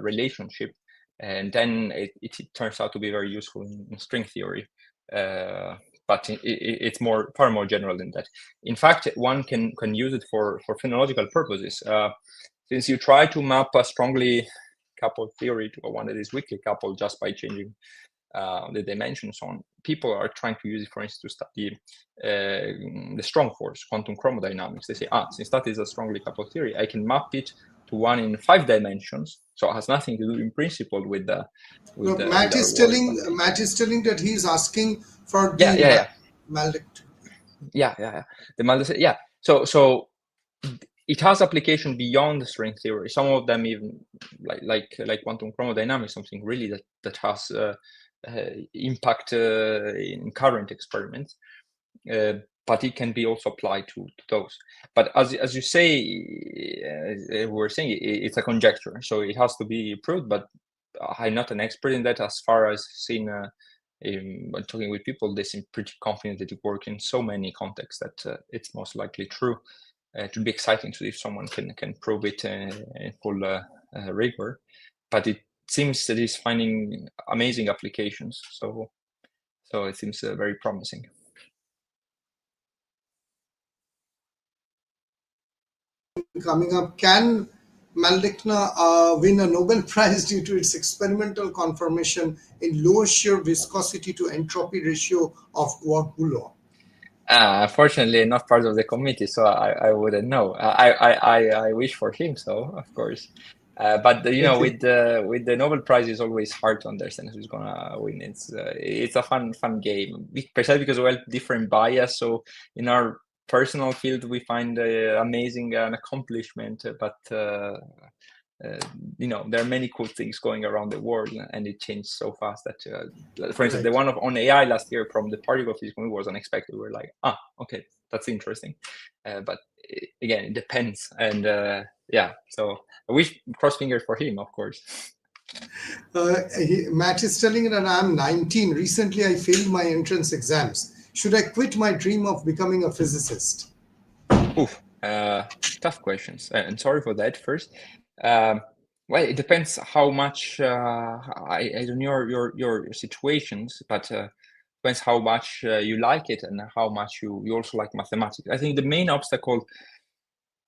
relationship, and then it turns out to be very useful in string theory. But it's far more general than that. In fact, one can use it for phonological purposes. Since you try to map a strongly coupled theory to one that is weakly coupled just by changing the dimensions on, people are trying to use it, for instance, to study the strong force, quantum chromodynamics. They say, since that is a strongly coupled theory, I can map it to one in 5 dimensions. So it has nothing to do in principle with the No, with our work. Matt is telling that he's asking for the Yeah. Maldic. Yeah. The Maldacena, yeah. So it has application beyond the string theory. Some of them even like quantum chromodynamics, something really that has impact in current experiments. But it can be also applied to those. But as you say, we were saying, it's a conjecture, so it has to be proved. But I'm not an expert in that. As far as seen when talking with people, they seem pretty confident that it works in so many contexts that it's most likely true. It would be exciting to see if someone can prove it in full rigor. But it seems that it's finding amazing applications. So it seems very promising. Coming up, can Maldacena win a Nobel Prize due to its experimental confirmation in low shear viscosity to entropy ratio of quark gluon? Fortunately, not part of the committee, so I wouldn't know. I wish for him so, of course. But Okay. with the Nobel Prize, it's always hard to understand who's gonna win. It's a fun game, precisely because we have different bias. So in our personal field, we find amazing an accomplishment, but there are many cool things going around the world, and it changed so fast that, for instance, the one on AI last year from the particle physics was unexpected. We were like, okay, that's interesting. But again, it depends. And yeah, so I wish, cross fingers for him, of course. Matt is telling that I'm 19. Recently, I failed my entrance exams. Should I quit my dream of becoming a physicist? Oof, tough questions. And sorry for that first. Well, it depends how much I don't know your situations, but depends how much you like it and how much you also like mathematics. I think the main obstacle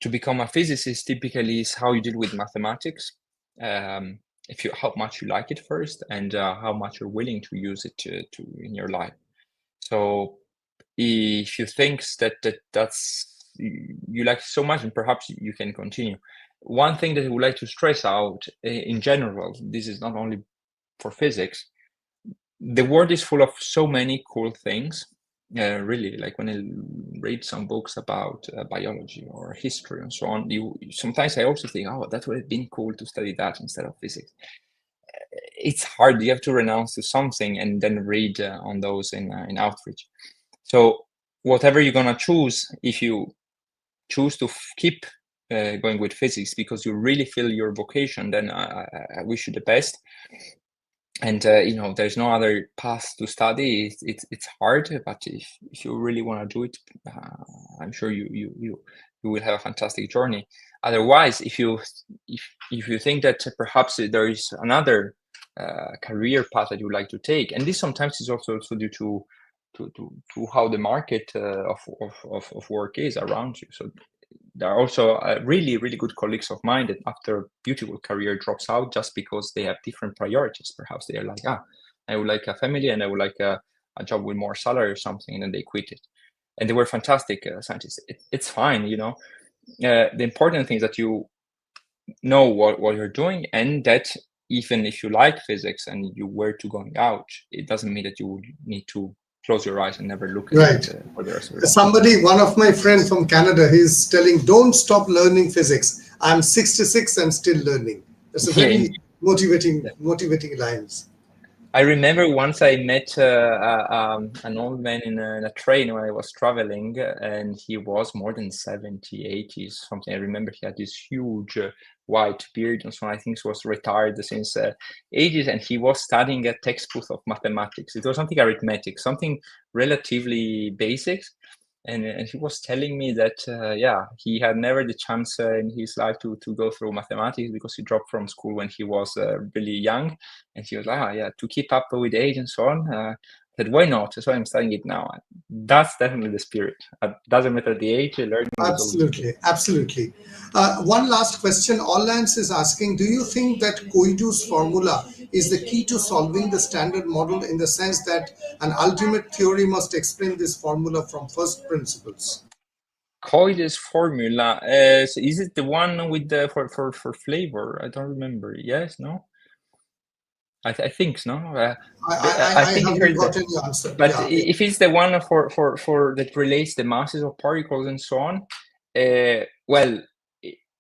to become a physicist typically is how you deal with mathematics. How much you like it first, and how much you're willing to use it to in your life. So if you think that's you like so much, and perhaps you can continue. One thing that I would like to stress out in general, this is not only for physics, the world is full of so many cool things. Really, like when I read some books about biology or history and so on, sometimes I also think, oh, that would have been cool to study that instead of physics. It's hard. You have to renounce to something and then read on those in outreach. So whatever you're gonna choose, if you choose to keep going with physics because you really feel your vocation, then I wish you the best. And there's no other path to study. It's hard, but if you really want to do it, I'm sure you will have a fantastic journey. Otherwise, if you think that perhaps there is another career path that you would like to take, and this sometimes is also due to how the market of work is around you. So there are also really, really good colleagues of mine that after a beautiful career drops out just because they have different priorities. Perhaps they are like, I would like a family and I would like a job with more salary or something, and then they quit it. And they were fantastic scientists. It's fine, the important thing is that you know what you're doing, and that even if you like physics and you were to going out, it doesn't mean that you would need to close your eyes and never look at it for the rest of your life. Somebody, one of my friends from Canada, he's telling, don't stop learning physics. I'm 66 and still learning. That's a very motivating lines. I remember once I met an old man in a train when I was traveling, and he was more than 70, 80, something. I remember he had this huge white beard and so on. I think he was retired since ages, and he was studying a textbook of mathematics. It was something arithmetic, something relatively basic. And he was telling me that, he had never the chance in his life to go through mathematics because he dropped from school when he was really young. And he was like, to keep up with age and so on. Said, why not? So I'm studying it now. That's definitely the spirit. Doesn't matter the age, learning. Absolutely. One last question. Allance is asking, do you think that Koide's formula is the key to solving the standard model, in the sense that an ultimate theory must explain this formula from first principles? Koide's formula, is it the one with the for flavor? I don't remember. Yes, no? I think so. I think haven't gotten the answer. But if it's the one for that relates the masses of particles and so on, well,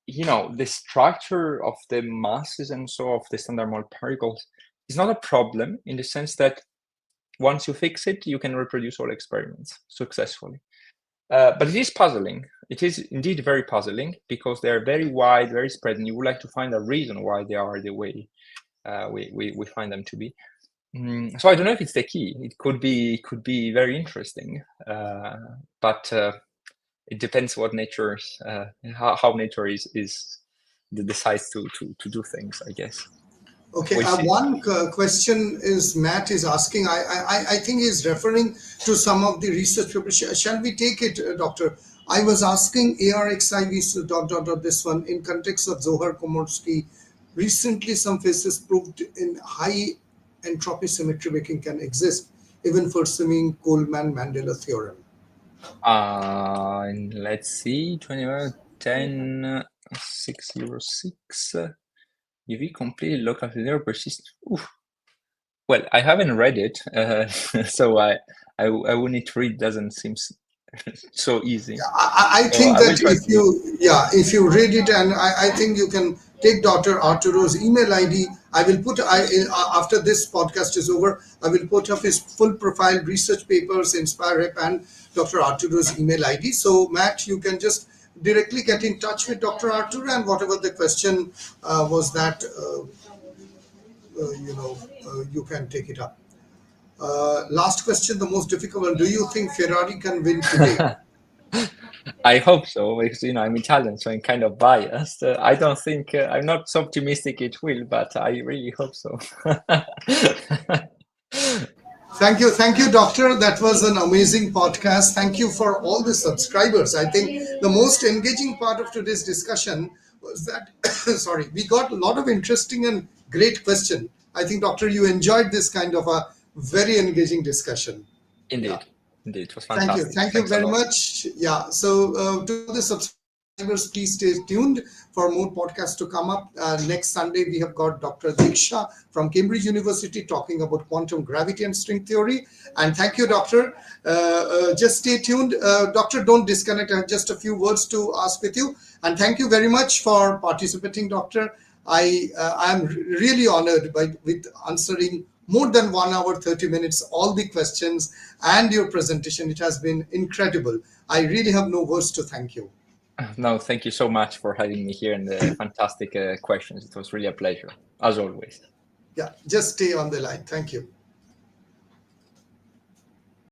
the structure of the masses and so of the standard model particles is not a problem, in the sense that once you fix it, you can reproduce all experiments successfully. But it is puzzling. It is indeed very puzzling, because they are very wide, very spread, and you would like to find a reason why they are the way we find them to be. So I don't know if it's the key. It could be very interesting, but it depends what nature, how nature decides to do things, I guess. Okay, one question is Matt is asking. I think he's referring to some of the research papers. Shall we take it, Doctor? I was asking ARXIV ... this one in context of Zohar-Komorsky. Recently, some physicists proved in high entropy symmetry making can exist, even for assuming Coleman-Mandela theorem. Let's see, 21, 606. UV completely local to zero persist. Well, I haven't read it, so I will need to read. Doesn't seem so easy. I think that if you read it, and I think you can take Dr. Arturo's email ID. I will put after this podcast is over, I will put up his full profile, research papers, Inspire Rep, and Dr. Arturo's email ID. So Matt, you can just directly get in touch with Dr. Arturo, and whatever the question was that you can take it up. Last question, the most difficult one. Do you think Ferrari can win today? I hope so, because I'm Italian, so I'm kind of biased. I don't think I'm not so optimistic it will, but I really hope so. Thank you, Doctor. That was an amazing podcast. Thank you for all the subscribers. I think the most engaging part of today's discussion was that, sorry, we got a lot of interesting and great question. I think, Doctor, you enjoyed this kind of a very engaging discussion. Yeah. Indeed, it was Thank you. fantastic. Thank you Thanks a very lot. much. Yeah. So to the subscribers, please stay tuned for more podcasts to come up. Next Sunday, we have got Dr. Diksha from Cambridge University talking about quantum gravity and string theory. And thank you, Doctor. Just stay tuned. Doctor, don't disconnect. I have just a few words to ask with you. And thank you very much for participating, Doctor. I am really honored with answering more than 1 hour, 30 minutes, all the questions and your presentation. It has been incredible. I really have no words to thank you. No, thank you so much for having me here and the fantastic questions. It was really a pleasure, as always. Yeah, just stay on the line. Thank you.